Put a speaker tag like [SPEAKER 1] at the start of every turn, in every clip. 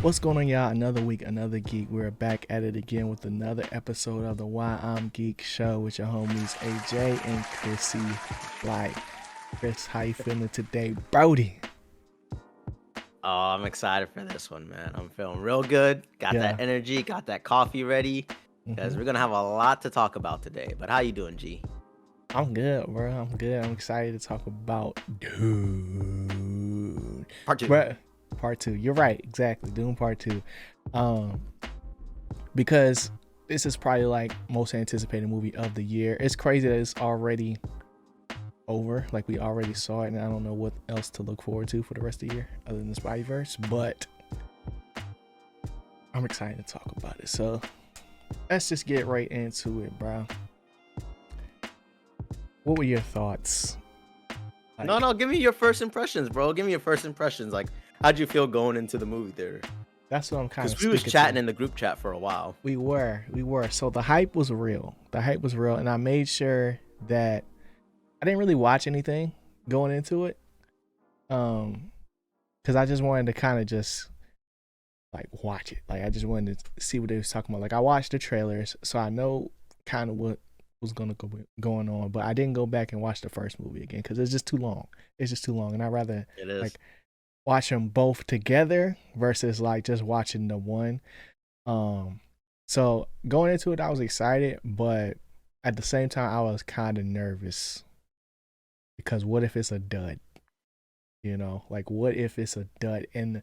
[SPEAKER 1] What's going on, y'all? Another week, another geek. We're back at it again with another episode of the Why I'm Geek show with your homies AJ and Chrissy. Like, Chris, how you feeling today, Brody?
[SPEAKER 2] Oh, I'm excited for this one, man. I'm feeling real good. Got that
[SPEAKER 1] Yeah.
[SPEAKER 2] energy, got that coffee ready, because
[SPEAKER 1] hmm
[SPEAKER 2] we're gonna have a lot to talk about today. But how you doing, G?
[SPEAKER 1] I'm good, bro. I'm good. I'm excited to talk about Dune.
[SPEAKER 2] Part two.
[SPEAKER 1] But part two. You're right. Exactly. Dune part two. Um, because this is probably like most anticipated movie of the year. It's crazy that it's already over. Like we already saw it, and I don't know what else to look forward to for the rest of the year other than the Spideyverse. But I'm excited to talk about it. So let's just get right into it, bro. What were your thoughts?
[SPEAKER 2] No, give me your first impressions, bro. Give me your first impressions. Like, how'd you feel going into the movie theater?
[SPEAKER 1] That's what I'm kind of
[SPEAKER 2] Because we was
[SPEAKER 1] speaking
[SPEAKER 2] chatting
[SPEAKER 1] to.
[SPEAKER 2] in the group chat for a while.
[SPEAKER 1] We were. So the hype was real. The hype was real, and I made sure that I didn't really watch anything going into it. Because I just wanted to kind of just like watch it. Like I just wanted to see what they was talking about. Like I watched the trailers, so I know kind of what was going on. But I didn't go back and watch the first movie again because it's just too long. It's just too long, and I'd rather
[SPEAKER 2] It is.
[SPEAKER 1] like watch them both together versus like just watching the one. Um, so going into it, I was excited, but at the same time, I was kind of nervous because what if it's a dud? You know, like what if it's a dud? And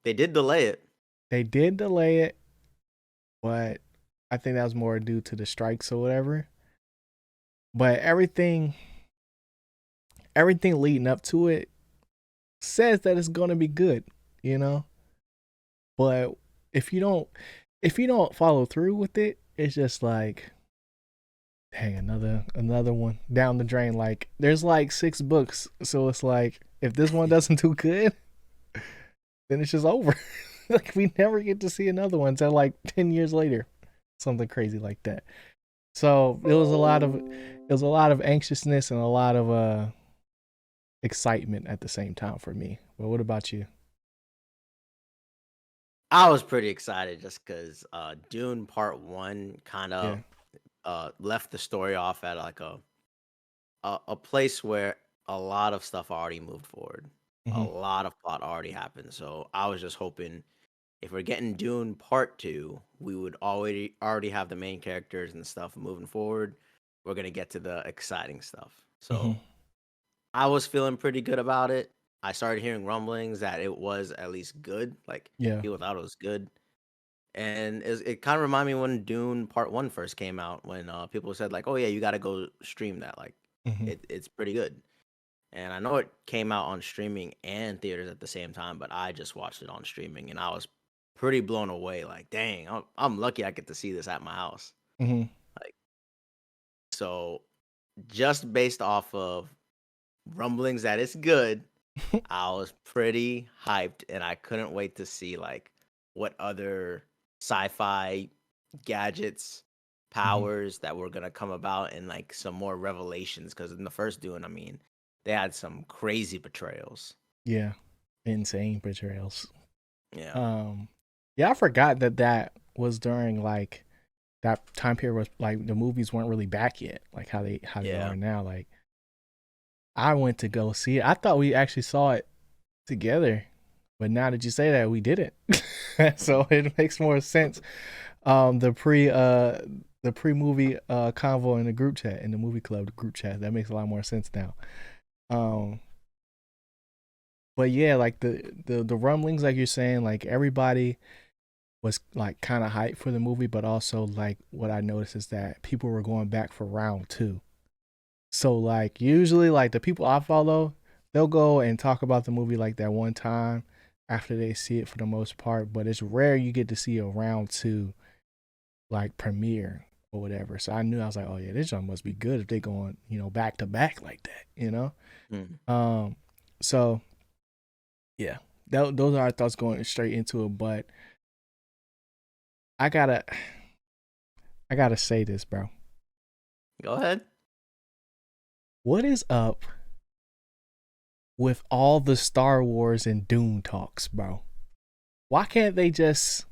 [SPEAKER 2] They did delay it.
[SPEAKER 1] they did delay it, but I think that was more due to the strikes or whatever. But everything leading up to it says that it's gonna be good, you know. But if you don't if you don't follow through with it, it's just like, dang, another one down the drain. Like there's like 6 books, so it's like if this one doesn't do good, then it's just over. Like we never get to see another one until like 10 years later, something crazy like that. So it was a lot of anxiousness and a lot of excitement at the same time for me. But what about you?
[SPEAKER 2] I was pretty excited just because Dune Part One kind
[SPEAKER 1] Yeah.
[SPEAKER 2] of left the story off at like a place where a lot of stuff already moved forward. A
[SPEAKER 1] hmm
[SPEAKER 2] lot of plot already happened. So I was just hoping if we're getting Dune Part Two, we would already have the main characters and stuff moving forward. We're gonna get to the exciting stuff.
[SPEAKER 1] hmm
[SPEAKER 2] So I was feeling pretty good about it. I started hearing rumblings that it was at least good. Like
[SPEAKER 1] Yeah.
[SPEAKER 2] people thought it was good. And it kind of reminded me when Dune Part One first came out, when people said like, "Oh yeah, you got to go stream that." Like,
[SPEAKER 1] hmm
[SPEAKER 2] it's pretty good. And I know it came out on streaming and theaters at the same time, but I just watched it on streaming, and I was pretty blown away. Like, dang, I'm lucky I get to see this at my house.
[SPEAKER 1] hmm
[SPEAKER 2] Like, so just based off of rumblings that it's good, I was pretty hyped, and I couldn't wait to see like what other sci-fi gadgets,
[SPEAKER 1] hmm
[SPEAKER 2] powers that were gonna come about, and like some more revelations. Because in the first Dune, I mean, they had some crazy betrayals.
[SPEAKER 1] Yeah. Insane portrayals.
[SPEAKER 2] Yeah,
[SPEAKER 1] Um, yeah, I forgot that was during like that time period was like the movies weren't really back yet, like how they
[SPEAKER 2] yeah.
[SPEAKER 1] are now. Like I went to go see it. I thought we actually saw it together, but now that you say that, we didn't.
[SPEAKER 2] Mhm.
[SPEAKER 1] So it makes more sense. The pre movie convo in the group chat in the movie club the group chat that makes a lot more sense now. Um, but yeah, like the rumblings, like you're saying, like everybody was like kind of hyped for the movie, but also like what I noticed is that people were going back for round two. So like usually like the people I follow, they'll go and talk about the movie like that one time after they see it for the most part, but it's rare you get to see a round two like premiere or whatever. So I was like, oh yeah, this one must be good if they going, back to back like that.
[SPEAKER 2] Mm.
[SPEAKER 1] Um so yeah, those are our thoughts going straight into it, but I gotta I gotta say this, bro.
[SPEAKER 2] Go ahead.
[SPEAKER 1] What is up with all the Star Wars and Dune talks, bro? Why can't they just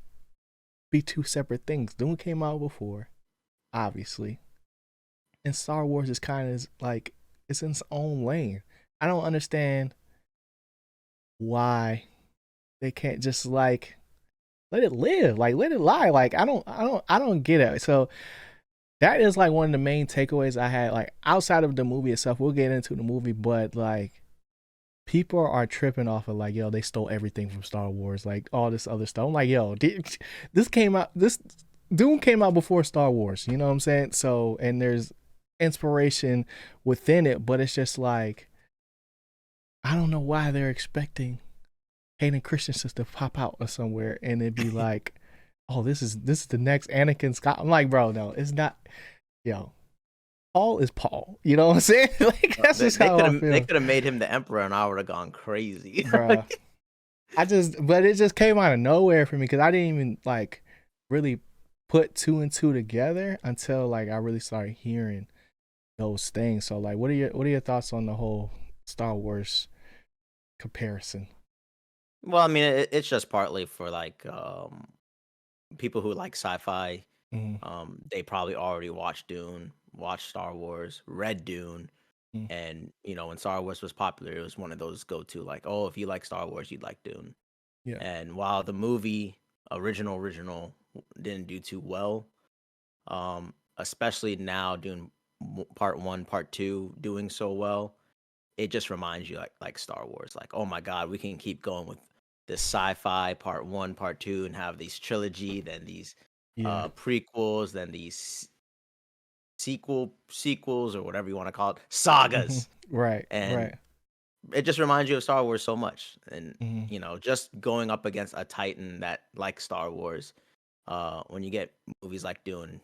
[SPEAKER 1] be two separate things? Dune came out before, obviously, and Star Wars is kind of like it's in its own lane. I don't understand why they can't just like let it live, like let it lie. Like I don't get it. So that is like one of the main takeaways I had. Like outside of the movie itself, we'll get into the movie, but like people are tripping off of like, yo, they stole everything from Star Wars, like all this other stuff. I'm like, yo, this came out, this Doom came out before Star Wars. You know what I'm saying? So, and there's inspiration within it, but it's just like I don't know why they're expecting Hayden Christensen to pop out or somewhere and it'd be like, oh, this is the next Anakin Scott. I'm like, bro, no, it's not. Yo, Paul is Paul. You know what I'm saying? Like that's
[SPEAKER 2] They
[SPEAKER 1] just how I
[SPEAKER 2] they
[SPEAKER 1] feel,
[SPEAKER 2] could have made him the emperor, and I would have gone crazy.
[SPEAKER 1] bro. But it just came out of nowhere for me because I didn't even like really put two and two together until like I really started hearing those things. So like, what are your thoughts on the whole Star Wars comparison?
[SPEAKER 2] Well, I mean, it's just partly for like people who like sci-fi.
[SPEAKER 1] Mm-hmm.
[SPEAKER 2] They probably already watched Dune, watched Star Wars, read Dune,
[SPEAKER 1] Mm-hmm.
[SPEAKER 2] and when Star Wars was popular, it was one of those go-to like, oh, if you like Star Wars, you'd like Dune.
[SPEAKER 1] Yeah.
[SPEAKER 2] And while the movie original didn't do too well, especially now doing part one, part two doing so well, it just reminds you like Star Wars, like, oh my God, we can keep going with this sci-fi part one, part two, and have these trilogy, then these
[SPEAKER 1] Yeah.
[SPEAKER 2] prequels, then these sequels or whatever you want to call it,
[SPEAKER 1] Mm-hmm.
[SPEAKER 2] sagas.
[SPEAKER 1] Right.
[SPEAKER 2] And
[SPEAKER 1] Right.
[SPEAKER 2] it just reminds you of Star Wars so much. And
[SPEAKER 1] Mm-hmm.
[SPEAKER 2] just going up against a titan that like Star Wars, when you get movies like Dune,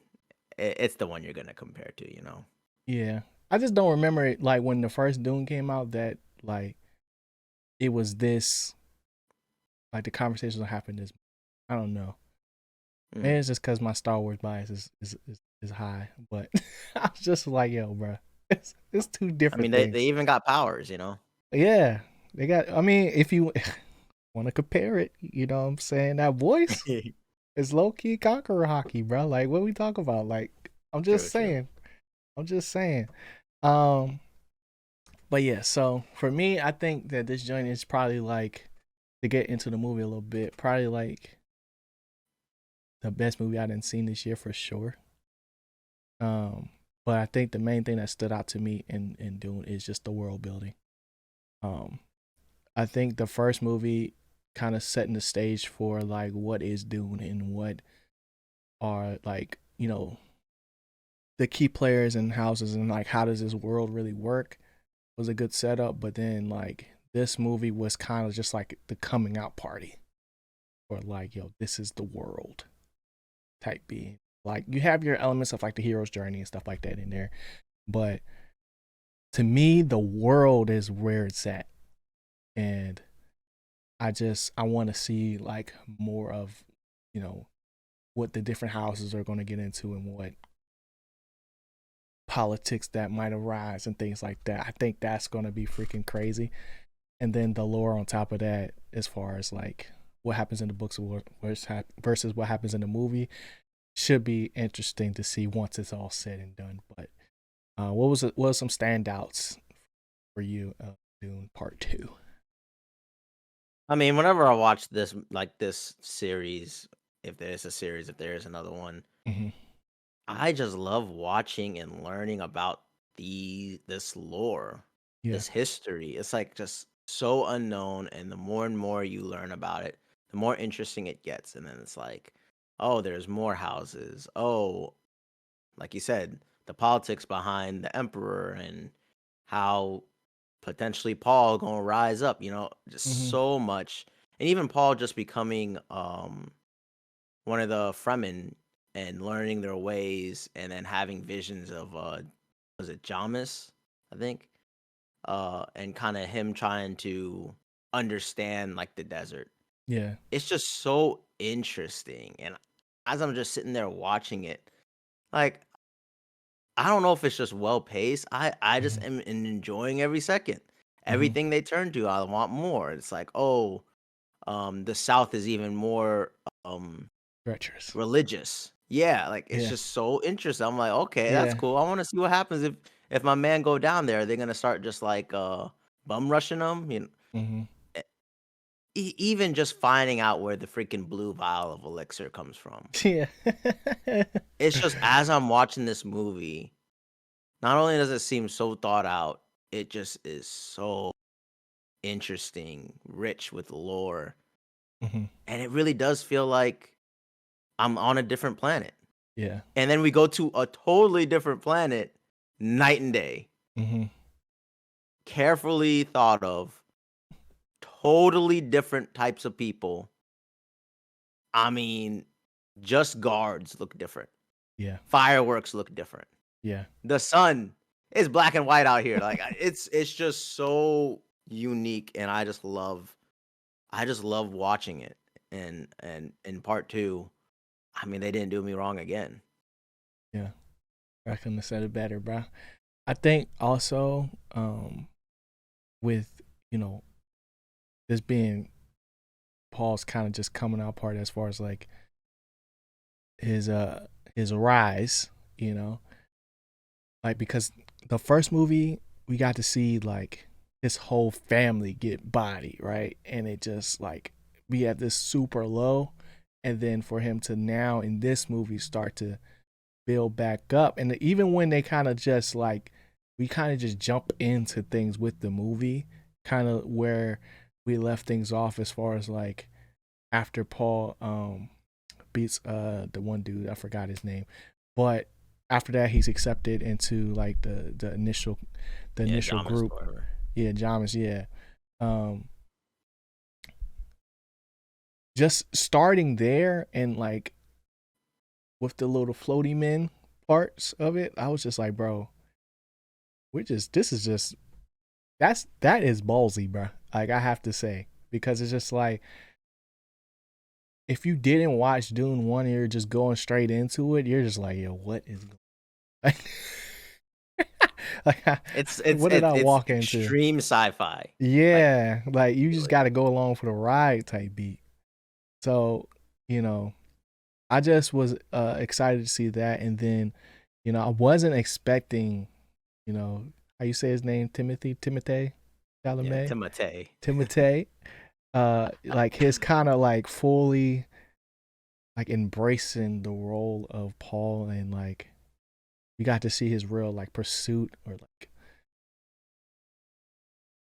[SPEAKER 2] it's the one you're gonna compare to.
[SPEAKER 1] Yeah. I just don't remember it like when the first Dune came out that like it was this like the conversations that happened this. I don't know. Maybe
[SPEAKER 2] Mm.
[SPEAKER 1] it's just because my Star Wars bias is high, but I was just like, yo, bro, it's two
[SPEAKER 2] I
[SPEAKER 1] different
[SPEAKER 2] mean, they
[SPEAKER 1] things.
[SPEAKER 2] even got powers.
[SPEAKER 1] Yeah, they got. I mean, if you want to compare it, you know what I'm saying, that voice is low key conqueror hockey, bro. Like, what we talk about? Like, I'm just
[SPEAKER 2] True, true.
[SPEAKER 1] saying. I'm just saying. Um, but yeah. So for me, I think that this joint is probably like to get into the movie a little bit. Probably like the best movie I didn't seen this year for sure. Um, but I think the main thing that stood out to me in Dune is just the world building. Um, I think the first movie kind of setting the stage for like what is Dune and what are like the key players and houses and like how does this world really work was a good setup. But then like this movie was kind of just like the coming out party or like this is the world type being. Like you have your elements of like the hero's journey and stuff like that in there, but to me the world is where it's at, and I want to see like more of you know what the different houses are going to get into and what politics that might arise and things like that. I think that's going to be freaking crazy. And then the lore on top of that, as far as like what happens in the books versus what happens in the movie, should be interesting to see once it's all said and done. But what was some standouts for you, Dune Part Two?
[SPEAKER 2] I mean, whenever I watch this series, if there is a series, if there is another one,
[SPEAKER 1] Mm-hmm.
[SPEAKER 2] I just love watching and learning about this lore,
[SPEAKER 1] Yeah.
[SPEAKER 2] this history. It's like just so unknown, and the more you learn about it, the more interesting it gets. And then it's like, oh, there's more houses. Oh, like you said, the politics behind the emperor and how potentially Paul gonna rise up. Just
[SPEAKER 1] Mm-hmm.
[SPEAKER 2] so much, and even Paul just becoming one of the Fremen and learning their ways, and then having visions of was it Jamis, I think, and kind of him trying to understand like the desert.
[SPEAKER 1] Yeah.
[SPEAKER 2] It's just so interesting, and as I'm just sitting there watching it, like I don't know if it's just well paced. I just
[SPEAKER 1] Mm-hmm.
[SPEAKER 2] am enjoying every second.
[SPEAKER 1] Mm-hmm.
[SPEAKER 2] Everything they turn to, I want more. It's like, oh, the South is even more
[SPEAKER 1] Treacherous.
[SPEAKER 2] religious. Yeah, like it's
[SPEAKER 1] Yeah.
[SPEAKER 2] just so interesting. I'm like, okay, that's
[SPEAKER 1] Yeah.
[SPEAKER 2] cool. I want to see what happens if my man go down there. They're gonna start just like bum rushing him.
[SPEAKER 1] Hmm.
[SPEAKER 2] E- even just finding out where the freaking blue vial of elixir comes from.
[SPEAKER 1] Yeah.
[SPEAKER 2] It's just as I'm watching this movie, not only does it seem so thought out, it just is so interesting, rich with lore,
[SPEAKER 1] Hmm.
[SPEAKER 2] and it really does feel like I'm on a different planet.
[SPEAKER 1] Yeah.
[SPEAKER 2] And then we go to a totally different planet, night and day.
[SPEAKER 1] Hmm.
[SPEAKER 2] Carefully thought of, totally different types of people. I mean, just guards look different.
[SPEAKER 1] Yeah.
[SPEAKER 2] Fireworks look different.
[SPEAKER 1] Yeah.
[SPEAKER 2] The sun is black and white out here. Like it's just so unique, and I just love watching it. And in part two, I mean, they didn't do me wrong again.
[SPEAKER 1] Yeah. I couldn't have said it better, bro. I think also, with, you know, this being Paul's kind of just coming out part as far as like his his rise, you know, like because the first movie we got to see like his whole family get bodied, right? And it just like be at this super low, and then for him to now in this movie start to build back up. And even when they kind of just like we kind of just jump into things with the movie, kind of where we left things off as far as like after Paul beats the one dude, I forgot his name, but after that he's accepted into like the initial
[SPEAKER 2] Yeah, Jamis
[SPEAKER 1] group.
[SPEAKER 2] or whatever.
[SPEAKER 1] Yeah, Jamis, yeah. um just starting there and like with the little floaty men parts of it, I was just like, bro, we're just this is just that is ballsy, bro. Like I have to say, because it's just like if you didn't watch Dune 1 and you're just going straight into it, you're just like, yo, what is like, like what did I
[SPEAKER 2] It's
[SPEAKER 1] walk into?
[SPEAKER 2] extreme sci-fi. Like
[SPEAKER 1] Yeah, like you just
[SPEAKER 2] really.
[SPEAKER 1] got to go along for the ride type beat. So, you know, I just was excited to see that, and then, you know, I wasn't expecting, you know, how you say his name, Timothée
[SPEAKER 2] Yeah,
[SPEAKER 1] Chalamet,
[SPEAKER 2] Timotei.
[SPEAKER 1] Timothée, like his kind of like fully like embracing the role of Paul, and like you got to see his real like pursuit, or like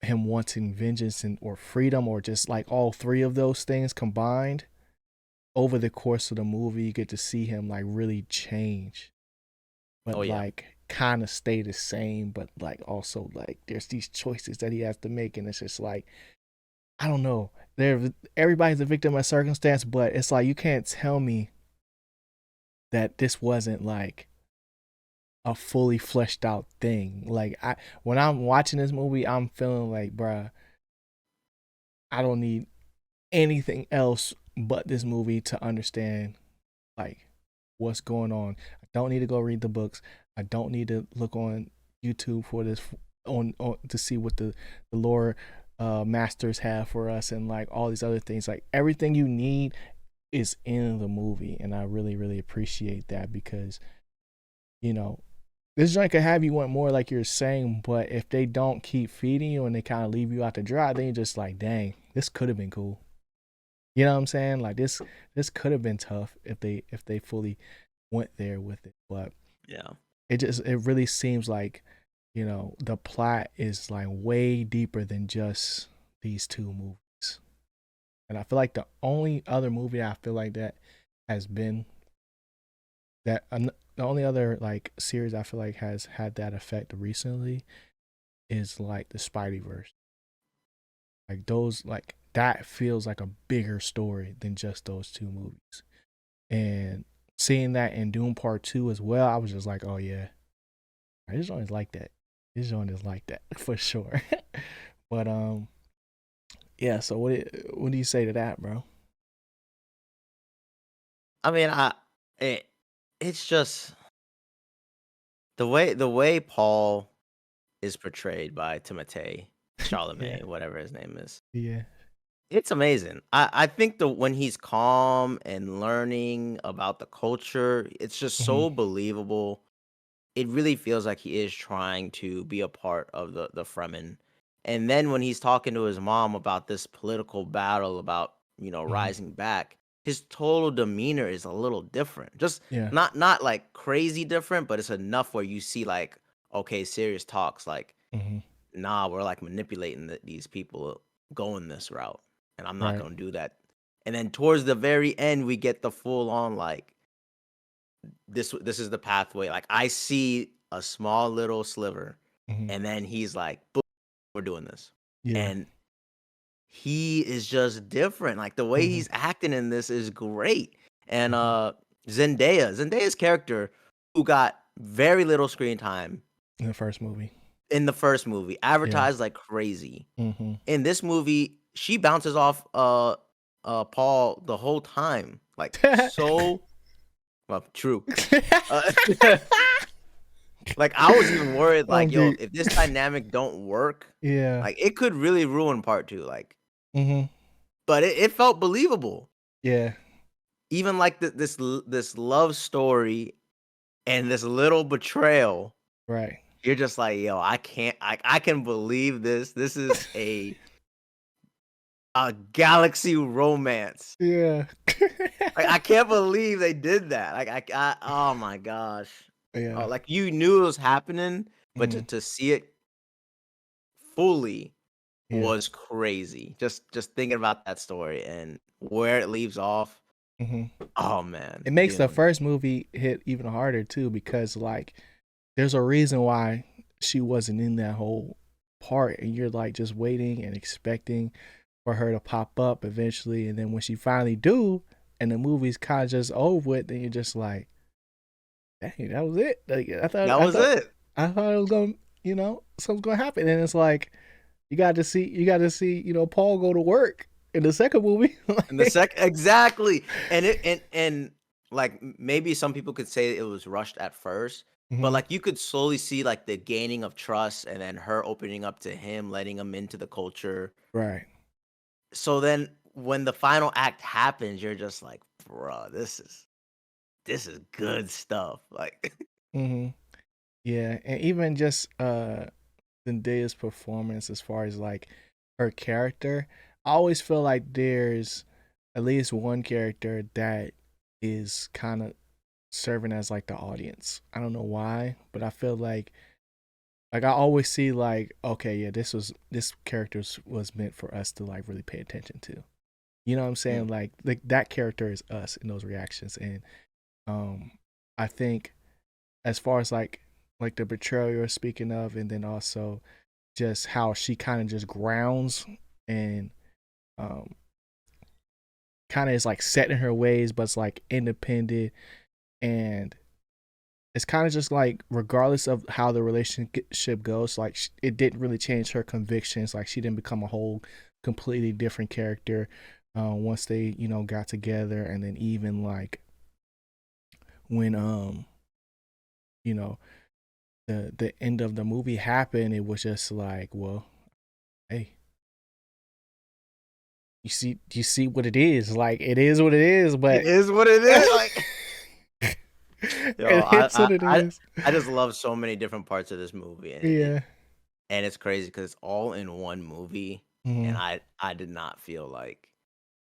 [SPEAKER 1] him wanting vengeance and or freedom, or just like all three of those things combined over the course of the movie. You get to see him like really change,
[SPEAKER 2] Oh
[SPEAKER 1] but
[SPEAKER 2] yeah.
[SPEAKER 1] like kind of stay the same, but like also like there's these choices that he has to make, and it's just like I don't know. Everybody's a victim of circumstance, but it's like you can't tell me that this wasn't like a fully fleshed out thing. Like when I'm watching this movie, I'm feeling like, bruh, I don't need anything else but this movie to understand like what's going on. I don't need to go read the books. I don't need to look on YouTube for this on to see what the lore masters have for us and like all these other things. Like everything you need is in the movie, and I really really appreciate that because you know this joint could have you want more, like you're saying, but if they don't keep feeding you and they kind of leave you out to dry, then you're just like, dang, this could have been cool. You know what I'm saying? Like this could have been tough if they fully went there with it. But
[SPEAKER 2] Yeah.
[SPEAKER 1] it really seems like, you know, the plot is like way deeper than just these two movies. And I feel like the only other movie I feel like that has been that the only other like series I feel like has had that effect recently is like the Spideyverse. Like those like that feels like a bigger story than just those two movies. And seeing that in Doom Part 2 as well, I was just like, oh yeah, this joint is like that. This joint is like that for sure. But yeah, so what do you say to that, bro?
[SPEAKER 2] I mean, it, it's just the way Paul is portrayed by Timothée
[SPEAKER 1] Yeah.
[SPEAKER 2] Chalamet, whatever his name is.
[SPEAKER 1] Yeah.
[SPEAKER 2] It's amazing. I think the when he's calm and learning about the culture, it's just
[SPEAKER 1] Hmm.
[SPEAKER 2] so believable. It really feels like he is trying to be a part of the Fremen. And then when he's talking to his mom about this political battle about,
[SPEAKER 1] Hmm.
[SPEAKER 2] rising back, his total demeanor is a little different. Just
[SPEAKER 1] Yeah.
[SPEAKER 2] not like crazy different, but it's enough where you see like, okay, serious talks like,
[SPEAKER 1] Hmm.
[SPEAKER 2] nah, we're like manipulating these people going this route, and I'm not
[SPEAKER 1] Right.
[SPEAKER 2] gonna do that. And then towards the very end, we get the full on like this is the pathway. Like I see a small little sliver,
[SPEAKER 1] Hmm.
[SPEAKER 2] and then he's like, "Boom, we're doing this,"
[SPEAKER 1] Yeah.
[SPEAKER 2] and he is just different. Like the way
[SPEAKER 1] Hmm.
[SPEAKER 2] he's acting in this is great. And
[SPEAKER 1] Hmm.
[SPEAKER 2] Zendaya's character, who got very little screen time
[SPEAKER 1] In the first movie.
[SPEAKER 2] in the first movie,
[SPEAKER 1] Yeah.
[SPEAKER 2] advertised like crazy.
[SPEAKER 1] Hmm.
[SPEAKER 2] In this movie, she bounces off Paul the whole time. Like so well, true. Uh, like I was even worried
[SPEAKER 1] Oh,
[SPEAKER 2] like, yo,
[SPEAKER 1] dude.
[SPEAKER 2] if this dynamic don't work,
[SPEAKER 1] Yeah.
[SPEAKER 2] like it could really ruin part 2 like
[SPEAKER 1] Hmm.
[SPEAKER 2] but it felt believable.
[SPEAKER 1] Yeah.
[SPEAKER 2] Even like this love story and this little betrayal,
[SPEAKER 1] Right.
[SPEAKER 2] you're just like, yo, I can believe this. This is a galaxy romance.
[SPEAKER 1] Yeah.
[SPEAKER 2] Like, I can't believe they did that. Like, oh my gosh.
[SPEAKER 1] Yeah.
[SPEAKER 2] Like, you knew it was happening, but
[SPEAKER 1] Hmm.
[SPEAKER 2] to see it fully
[SPEAKER 1] Yeah.
[SPEAKER 2] was crazy. Just thinking about that story and where it leaves off.
[SPEAKER 1] Hmm.
[SPEAKER 2] Oh man,
[SPEAKER 1] It makes the
[SPEAKER 2] Dune.
[SPEAKER 1] first movie hit even harder too, because like there's a reason why she wasn't in that whole part, and you're like just waiting and expecting for her to pop up eventually, and then when she finally do, and the movie's kind of just over with, then you're just like, dang, that was it. Like I thought,
[SPEAKER 2] That
[SPEAKER 1] I
[SPEAKER 2] was
[SPEAKER 1] thought,
[SPEAKER 2] it.
[SPEAKER 1] I thought it was going, something's gonna happen, and it's like you got to see, Paul go to work in the second movie.
[SPEAKER 2] And the
[SPEAKER 1] Like,
[SPEAKER 2] sec exactly. And it and like maybe some people could say it was rushed at first, but
[SPEAKER 1] hmm.
[SPEAKER 2] like you could slowly see like the gaining of trust and then her opening up to him, letting him into the culture.
[SPEAKER 1] Right.
[SPEAKER 2] So then when the final act happens, you're just like, bruh, this is good stuff. Like
[SPEAKER 1] Hmm. Yeah, and even just Zendaya's performance as far as like her character, I always feel like there's at least one character that is kind of serving as like the audience. I don't know why, but I feel like I always see like, okay, yeah, this character was meant for us to like really pay attention to. You know what I'm saying?
[SPEAKER 2] Mm,
[SPEAKER 1] Like that character is us in those reactions, and um I think as far as like the betrayal you're speaking of, and then also just how she kind of just grounds and um kind of is like set in her ways, but it's like independent, and it's kind of just like regardless of how the relationship goes, like it didn't really change her convictions. Like she didn't become a whole completely different character once they got together, and then even like when you know the end of the movie happened, it was just like, well, hey, you see what it is. Like it is what it is,
[SPEAKER 2] it
[SPEAKER 1] but
[SPEAKER 2] is what it is. Like yo,
[SPEAKER 1] it is what it is.
[SPEAKER 2] I just love so many different parts of this movie, and
[SPEAKER 1] Yeah.
[SPEAKER 2] it's crazy because it's all in one movie, and
[SPEAKER 1] Hmm.
[SPEAKER 2] I did not feel like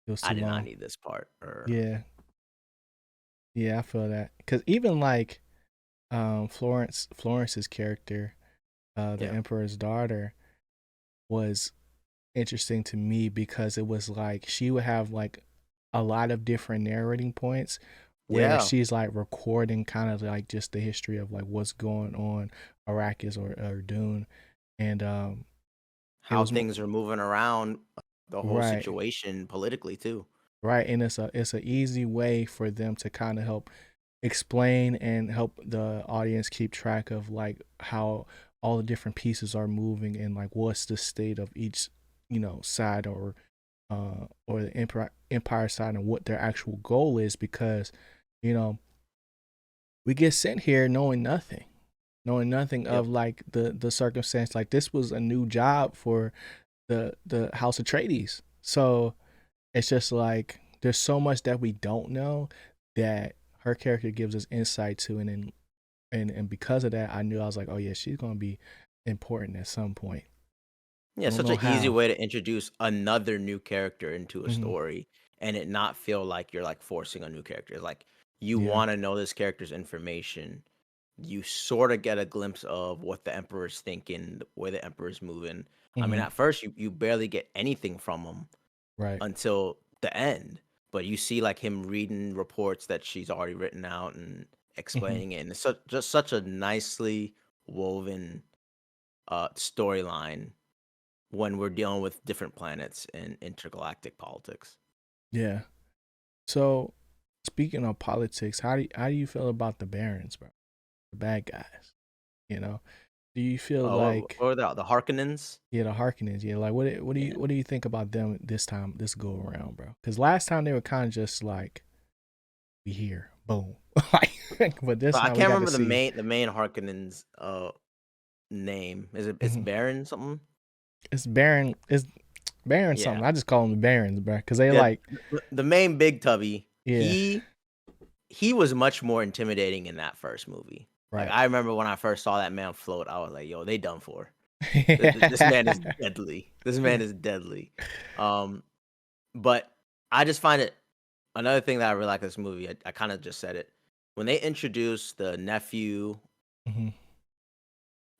[SPEAKER 1] It was
[SPEAKER 2] I
[SPEAKER 1] too
[SPEAKER 2] did not
[SPEAKER 1] long.
[SPEAKER 2] need this part. Or
[SPEAKER 1] Yeah. Yeah, I feel that. Cause even like Florence's character, the
[SPEAKER 2] yeah,
[SPEAKER 1] Emperor's daughter, was interesting to me because it was like she would have like a lot of different narrating points where
[SPEAKER 2] yeah,
[SPEAKER 1] she's like recording kind of like just the history of like what's going on Arrakis or Dune, and it
[SPEAKER 2] how
[SPEAKER 1] was
[SPEAKER 2] things are moving around, the whole
[SPEAKER 1] right,
[SPEAKER 2] situation politically too.
[SPEAKER 1] right, and it's a easy way for them to kind of help explain and help the audience keep track of like how all the different pieces are moving, and like what's the state of each side, or the empire side, and what their actual goal is, because you know we get sent here knowing nothing
[SPEAKER 2] Yep.
[SPEAKER 1] of like the circumstance. Like this was a new job for the House Atreides. So it's just like there's so much that we don't know that her character gives us insight to, and then and because of that, I knew I was like, oh yeah, she's gonna be important at some point.
[SPEAKER 2] Yeah,
[SPEAKER 1] Don't
[SPEAKER 2] such
[SPEAKER 1] know
[SPEAKER 2] an easy
[SPEAKER 1] how.
[SPEAKER 2] way to introduce another new character into a
[SPEAKER 1] Hmm.
[SPEAKER 2] story and it not feel like you're like forcing a new character. It's like you
[SPEAKER 1] Yeah.
[SPEAKER 2] want to know this character's information. You sort of get a glimpse of what the emperor's thinking, where the emperor's moving. I mean,
[SPEAKER 1] Hmm.
[SPEAKER 2] at first you barely get anything from him
[SPEAKER 1] Right.
[SPEAKER 2] until the end, but you see like him reading reports that she's already written out and
[SPEAKER 1] Hmm.
[SPEAKER 2] explaining it, and it's just such a nicely woven storyline when we're dealing with different planets and intergalactic politics.
[SPEAKER 1] Yeah. So speaking of politics, how do you feel about the Barons, bro? The bad guys. You know, do you feel
[SPEAKER 2] What
[SPEAKER 1] like
[SPEAKER 2] were the Harkonnens?
[SPEAKER 1] yeah, the Harkonnens? Yeah, like
[SPEAKER 2] Yeah.
[SPEAKER 1] what do you think about them this time, this go around, bro? Because last time they were kind of just like we here, boom, like, but this
[SPEAKER 2] So I
[SPEAKER 1] time we
[SPEAKER 2] can't
[SPEAKER 1] got to
[SPEAKER 2] remember
[SPEAKER 1] see.
[SPEAKER 2] the main Harkonnens name. It's
[SPEAKER 1] Hmm.
[SPEAKER 2] Baron something?
[SPEAKER 1] It's Baron. It's Baron
[SPEAKER 2] Yeah.
[SPEAKER 1] something. I just call them the Barons, bro, because they
[SPEAKER 2] Yeah,
[SPEAKER 1] like
[SPEAKER 2] the main big tubby.
[SPEAKER 1] yeah,
[SPEAKER 2] He was much more intimidating in that first movie. Like
[SPEAKER 1] right.
[SPEAKER 2] I remember when I first saw that man float, I was like, "Yo, they done for. This man is
[SPEAKER 1] Yeah.
[SPEAKER 2] deadly. This man is deadly." Um, but I just find it another thing that I really like this movie. I kind of just said it when they introduced the nephew.
[SPEAKER 1] Hmm.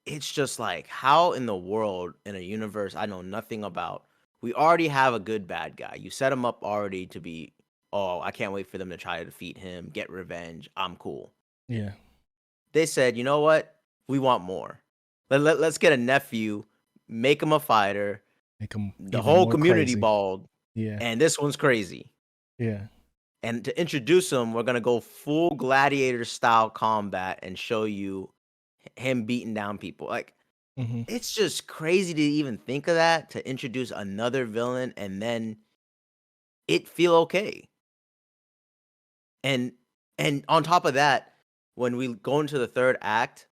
[SPEAKER 2] It's just like how in the world in a universe I know nothing about. We already have a good bad guy. You set him up already to be. Oh, I can't wait for them to try to defeat him, get revenge. I'm cool.
[SPEAKER 1] Yeah,
[SPEAKER 2] They said, "You know what? We want more. Let's get a nephew, make him a fighter,
[SPEAKER 1] make them
[SPEAKER 2] the
[SPEAKER 1] even
[SPEAKER 2] whole
[SPEAKER 1] more
[SPEAKER 2] community
[SPEAKER 1] crazy.
[SPEAKER 2] bald,
[SPEAKER 1] Yeah.
[SPEAKER 2] and this one's crazy."
[SPEAKER 1] Yeah.
[SPEAKER 2] And to introduce him, we're gonna go full gladiator style combat and show you him beating down people. Like
[SPEAKER 1] Hmm.
[SPEAKER 2] it's just crazy to even think of that to introduce another villain and then it feel okay. And on top of that, when we go into the third act,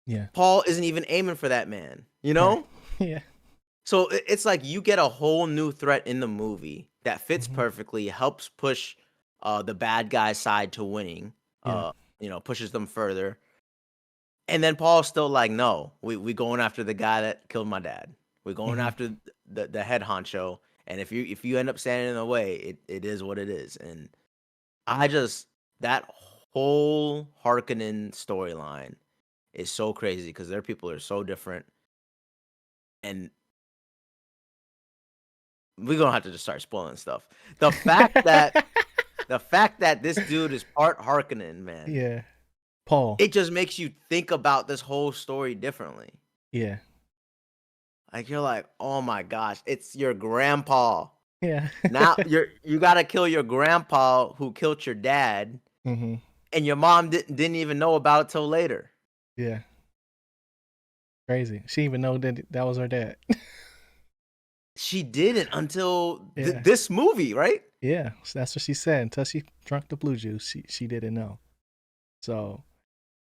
[SPEAKER 1] Yeah.
[SPEAKER 2] Paul isn't even aiming for that man, you
[SPEAKER 1] Right.
[SPEAKER 2] know?
[SPEAKER 1] Yeah.
[SPEAKER 2] So it's like you get a whole new threat in the movie that fits
[SPEAKER 1] Hmm.
[SPEAKER 2] perfectly, helps push the bad guy side to winning,
[SPEAKER 1] Yeah.
[SPEAKER 2] pushes them further. And then Paul's still like, no, we going after the guy that killed my dad. We're going
[SPEAKER 1] Hmm.
[SPEAKER 2] after the head honcho. And if you end up standing in the way, it is what it is. And I just that whole Harkonnen storyline is so crazy because their people are so different. And we're gonna have to just start spoiling stuff. The fact that the fact that this dude is part Harkonnen, man,
[SPEAKER 1] Yeah. Paul.
[SPEAKER 2] it just makes you think about this whole story differently.
[SPEAKER 1] Yeah.
[SPEAKER 2] Like you're like, oh my gosh, it's your grandpa.
[SPEAKER 1] Yeah.
[SPEAKER 2] Now you gotta kill your grandpa who killed your dad,
[SPEAKER 1] Hmm.
[SPEAKER 2] and your mom didn't even know about it till later.
[SPEAKER 1] Yeah. Crazy. She didn't even know that that was her dad.
[SPEAKER 2] She didn't until
[SPEAKER 1] Yeah.
[SPEAKER 2] this movie, right?
[SPEAKER 1] Yeah. So that's what she said. Until she drunk the blue juice, she didn't know. So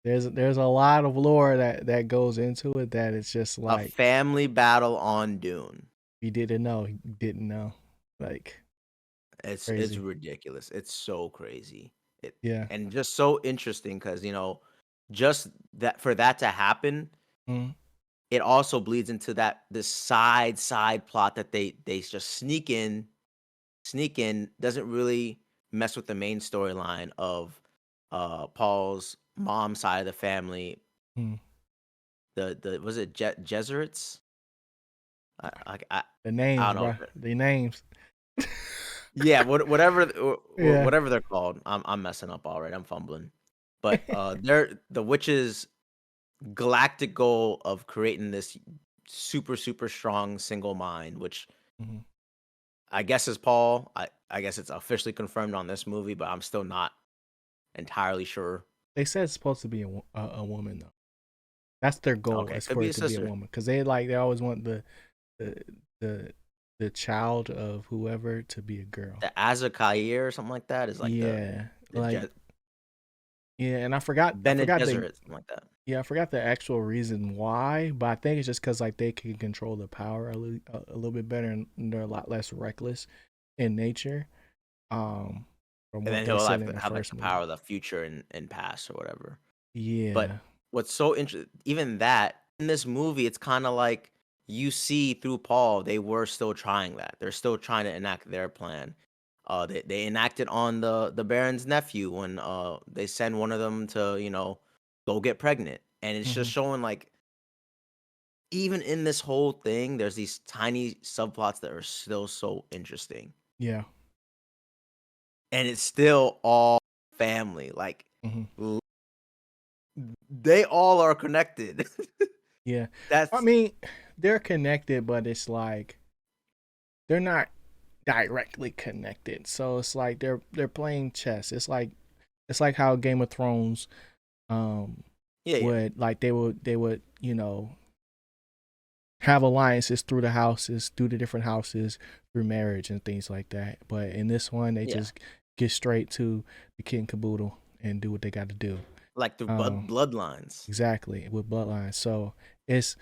[SPEAKER 1] there's a lot of lore that goes into it that it's just
[SPEAKER 2] A
[SPEAKER 1] like
[SPEAKER 2] family battle on Dune.
[SPEAKER 1] he didn't know. He didn't know. Like
[SPEAKER 2] It's
[SPEAKER 1] crazy.
[SPEAKER 2] ridiculous. It's so crazy. It
[SPEAKER 1] Yeah.
[SPEAKER 2] and just so interesting because just that for that to happen,
[SPEAKER 1] Mm.
[SPEAKER 2] it also bleeds into that this side plot that they just sneak in, doesn't really mess with the main storyline of Paul's mom side of the family.
[SPEAKER 1] Mm.
[SPEAKER 2] The was it Jesuits? I I I,
[SPEAKER 1] The
[SPEAKER 2] I
[SPEAKER 1] names,
[SPEAKER 2] don't
[SPEAKER 1] bro.
[SPEAKER 2] know.
[SPEAKER 1] The names.
[SPEAKER 2] Yeah,
[SPEAKER 1] Yeah.
[SPEAKER 2] whatever they're called. I'm messing up already. I'm fumbling. But they're the witches' galactic goal of creating this super strong single mind, which
[SPEAKER 1] Mhm.
[SPEAKER 2] I guess is Paul. I guess it's officially confirmed on this movie, but I'm still not entirely sure.
[SPEAKER 1] They said it's supposed to be a woman though. That's their goal
[SPEAKER 2] Okay,
[SPEAKER 1] is
[SPEAKER 2] could
[SPEAKER 1] for
[SPEAKER 2] be
[SPEAKER 1] it
[SPEAKER 2] a
[SPEAKER 1] to be a
[SPEAKER 2] sister.
[SPEAKER 1] woman because they always want the the the child of whoever to be a girl.
[SPEAKER 2] The Azakair or something like that is like
[SPEAKER 1] Yeah,
[SPEAKER 2] the
[SPEAKER 1] like yeah, and I forgot
[SPEAKER 2] Bene
[SPEAKER 1] they
[SPEAKER 2] Gesserit, something like that.
[SPEAKER 1] Yeah, I forgot the actual reason why, but I think it's just because like they can control the power a little bit better, and they're a lot less reckless in nature. Um, from
[SPEAKER 2] And
[SPEAKER 1] what
[SPEAKER 2] then
[SPEAKER 1] they
[SPEAKER 2] he'll
[SPEAKER 1] said
[SPEAKER 2] like
[SPEAKER 1] in the
[SPEAKER 2] have like
[SPEAKER 1] first
[SPEAKER 2] the power
[SPEAKER 1] movie.
[SPEAKER 2] of the future and past or whatever. But
[SPEAKER 1] Yeah.
[SPEAKER 2] what's so interesting, even that in this movie, it's kind of like you see through Paul, they were still trying that. They're still trying to enact their plan. They enacted on the Baron's nephew when they send one of them to go get pregnant, and it's
[SPEAKER 1] Hmm.
[SPEAKER 2] just showing like even in this whole thing, there's these tiny subplots that are still so interesting,
[SPEAKER 1] Yeah.
[SPEAKER 2] and it's still all family. Like
[SPEAKER 1] Hmm.
[SPEAKER 2] l- they all are connected.
[SPEAKER 1] Yeah. I
[SPEAKER 2] That's
[SPEAKER 1] mean, they're connected, but it's like they're not directly connected. So it's like they're playing chess. It's like how Game of Thrones um
[SPEAKER 2] yeah, yeah,
[SPEAKER 1] would like they would have alliances through the houses, through the different houses, through marriage and things like that. But in this one, they
[SPEAKER 2] yeah.
[SPEAKER 1] just get straight to the kid and caboodle and do what they got to do.
[SPEAKER 2] Like through
[SPEAKER 1] Um,
[SPEAKER 2] bloodlines.
[SPEAKER 1] exactly with bloodlines. So it's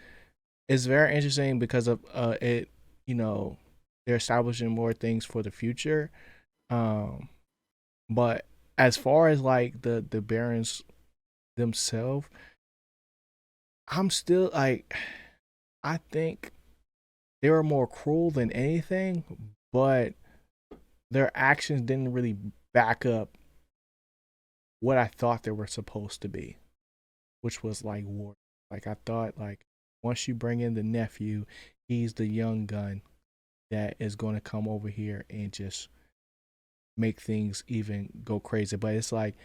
[SPEAKER 1] it's very interesting because of it. You know, they're establishing more things for the future. Um, but as far as like the barons themselves, I'm still like I think they were more cruel than anything, but their actions didn't really back up what I thought they were supposed to be, which was like war. Like I thought like once you bring in the nephew, he's the young gun that is going to come over here and just make things even go crazy. But it's like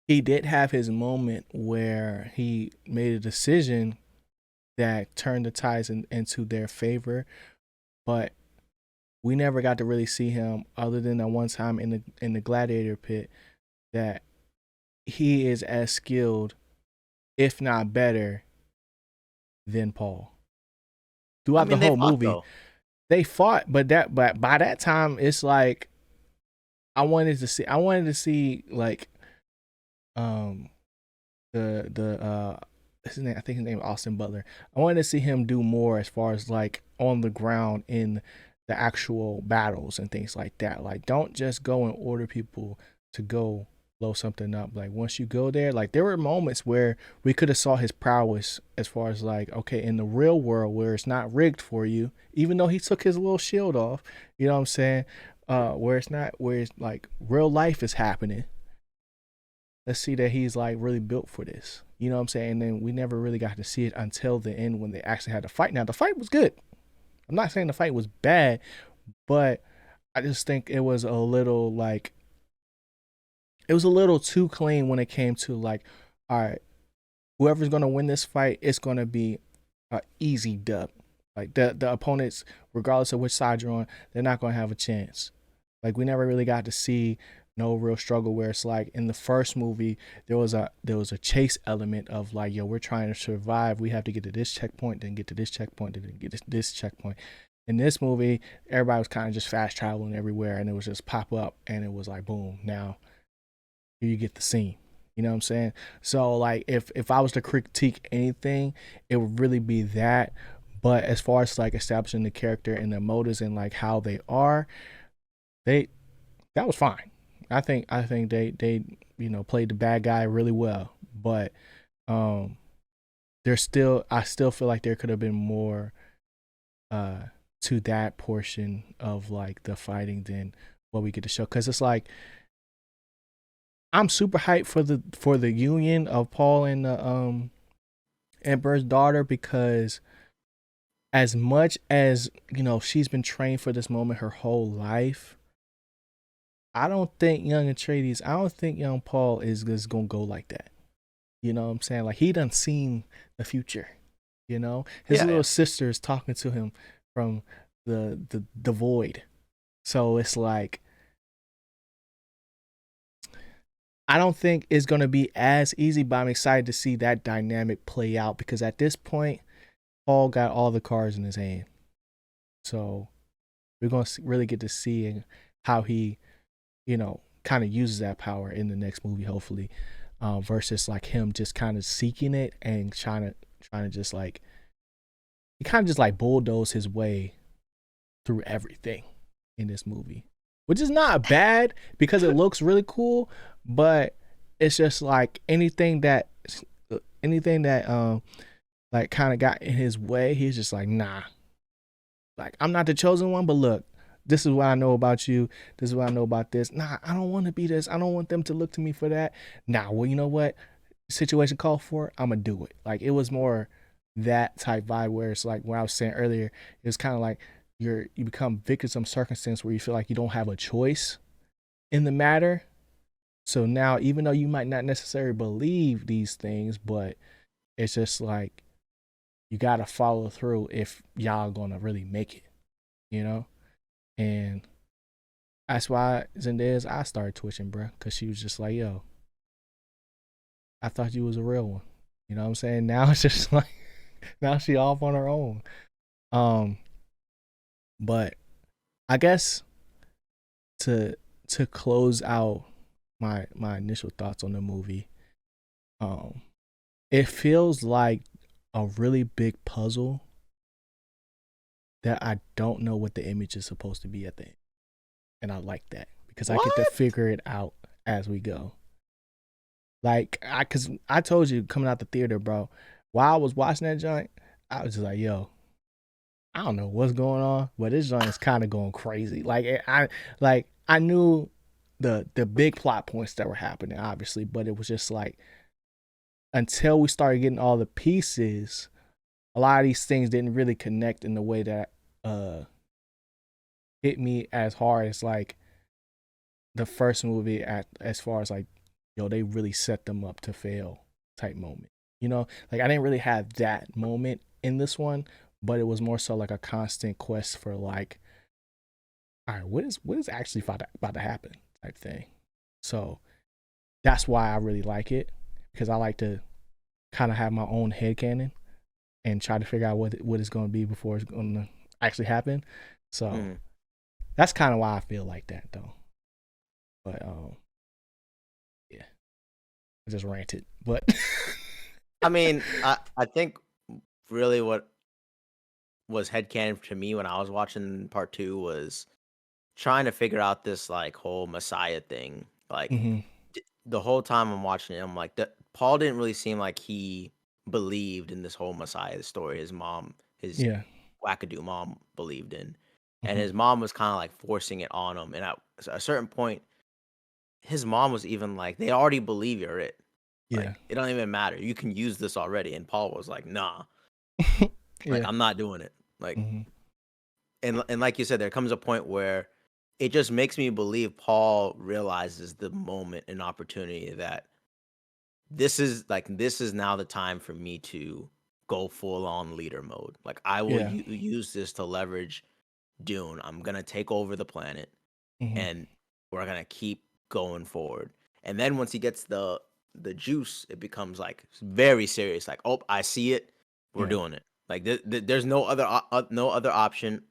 [SPEAKER 1] he did have his moment where he made a decision that turned the tides into their favor, but we never got to really see him other than that one time in the gladiator pit that he is as skilled, if not better, than Paul.
[SPEAKER 2] I
[SPEAKER 1] Throughout the
[SPEAKER 2] mean, they
[SPEAKER 1] whole
[SPEAKER 2] fought
[SPEAKER 1] movie,
[SPEAKER 2] though.
[SPEAKER 1] they fought, but by that time, it's like I wanted to see like um the his name, I think his name is Austin Butler. I wanted to see him do more as far as like on the ground in the actual battles and things like that. Like don't just go and order people to go blow something up. Like once you go there, like there were moments where we could have saw his prowess as far as like okay in the real world where it's not rigged for you, even though he took his little shield off. You know what I'm saying? Where it's not where it's like real life is happening. Let's see that he's like really built for this. You know what I'm saying? And then we never really got to see it until the end when they actually had the fight. Now the fight was good. I'm not saying the fight was bad, but I just think it was a little like it was a little too clean when it came to like, all right, whoever's gonna win this fight, it's gonna be a easy dub. Like the opponents, regardless of which side you're on, they're not gonna have a chance. Like we never really got to see no real struggle where it's like in the first movie there was a chase element of like yo we're trying to survive, we have to get to this checkpoint, then get to this checkpoint, then get to this checkpoint. In this movie everybody was kind of just fast traveling everywhere and it was just pop up and it was like boom, now here you get the scene. You know what I'm saying? So like if I was to critique anything, it would really be that. But as far as like establishing the character and the motives and like how they are, they that was fine. I think they played the bad guy really well. But um there's still I still feel like there could have been more uh to that portion of like the fighting than what we get to show. Cause it's like I'm super hyped for the union of Paul and the Emperor's daughter because as much as she's been trained for this moment her whole life, I don't think I don't think young Paul is just gonna go like that. You know what I'm saying? Like he done seen the future. His
[SPEAKER 2] Yeah,
[SPEAKER 1] little
[SPEAKER 2] yeah.
[SPEAKER 1] sister is talking to him from the void. So it's like I don't think it's gonna be as easy, but I'm excited to see that dynamic play out because at this point, Paul got all the cards in his hand. So we're gonna really get to see how he, kind of uses that power in the next movie, hopefully. versus like him just kind of seeking it and trying to just like he kind of just like bulldoze his way through everything in this movie, which is not bad because it looks really cool, but it's just like anything that like kind of got in his way, he's just like, nah, like I'm not the chosen one, but look, this is what I know about you. This is what I know about this. Nah, I don't want to be this. I don't want them to look to me for that. Nah, well, you know what? Situation called for, I'm gonna do it. Like it was more that type vibe where it's like what I was saying earlier, it's kind of like you become victims of circumstance where you feel like you don't have a choice in the matter. So now even though you might not necessarily believe these things, but it's just like you gotta follow through if y'all gonna really make it, you know? And that's why Zendaya's I started twitching, bro, because she was just like, yo, I thought you was a real one. You know what I'm saying? Now it's just like now she off on her own. Um, but I guess to to close out my initial thoughts on the movie, um, it feels like a really big puzzle that I don't know what the image is supposed to be at the end. And I like that because I get to
[SPEAKER 2] What?
[SPEAKER 1] figure it out as we go. Like cause I told you coming out the theater, bro, while I was watching that joint, I was just like, yo, I don't know what's going on, but this joint is kind of going crazy. I knew the big plot points that were happening, obviously, but it was just like until we started getting all the pieces, a lot of these things didn't really connect in the way that uh hit me as hard as like the first movie at as far as like, yo, they really set them up to fail type moment. You know, like I didn't really have that moment in this one, but it was more so like a constant quest for like, all right, what is actually about to happen type thing. So that's why I really like it because I like to kind of have my own headcanon and try to figure out what it's going to be before it's going to actually happen. So
[SPEAKER 2] Mm.
[SPEAKER 1] that's kind of why I feel like that though. But yeah, I just ranted. But
[SPEAKER 2] I mean, I think really what was headcanon to me when I was watching part two was trying to figure out this like whole Messiah thing. Like
[SPEAKER 1] hmm
[SPEAKER 2] the whole time I'm watching it, I'm like that Paul didn't really seem like he believed in this whole Messiah story. His mom, his
[SPEAKER 1] yeah,
[SPEAKER 2] wackadoo mom believed in. And
[SPEAKER 1] hmm
[SPEAKER 2] his mom was kind of like forcing it on him. And at a certain point, his mom was even like, they already believe you're it.
[SPEAKER 1] yeah,
[SPEAKER 2] Like, it don't even matter. You can use this already. And Paul was like, nah, like,
[SPEAKER 1] yeah,
[SPEAKER 2] I'm not doing it. Like,
[SPEAKER 1] hmm
[SPEAKER 2] and like you said, there comes a point where it just makes me believe Paul realizes the moment and opportunity that this is now the time for me to go full on leader mode. Like I will
[SPEAKER 1] yeah,
[SPEAKER 2] use this to leverage Dune. I'm gonna take over the planet,
[SPEAKER 1] hmm
[SPEAKER 2] and we're gonna keep going forward. And then once he gets the juice, it becomes like very serious. Like, oh, I see it. We're
[SPEAKER 1] yeah.
[SPEAKER 2] doing it. Like there's no other no other option.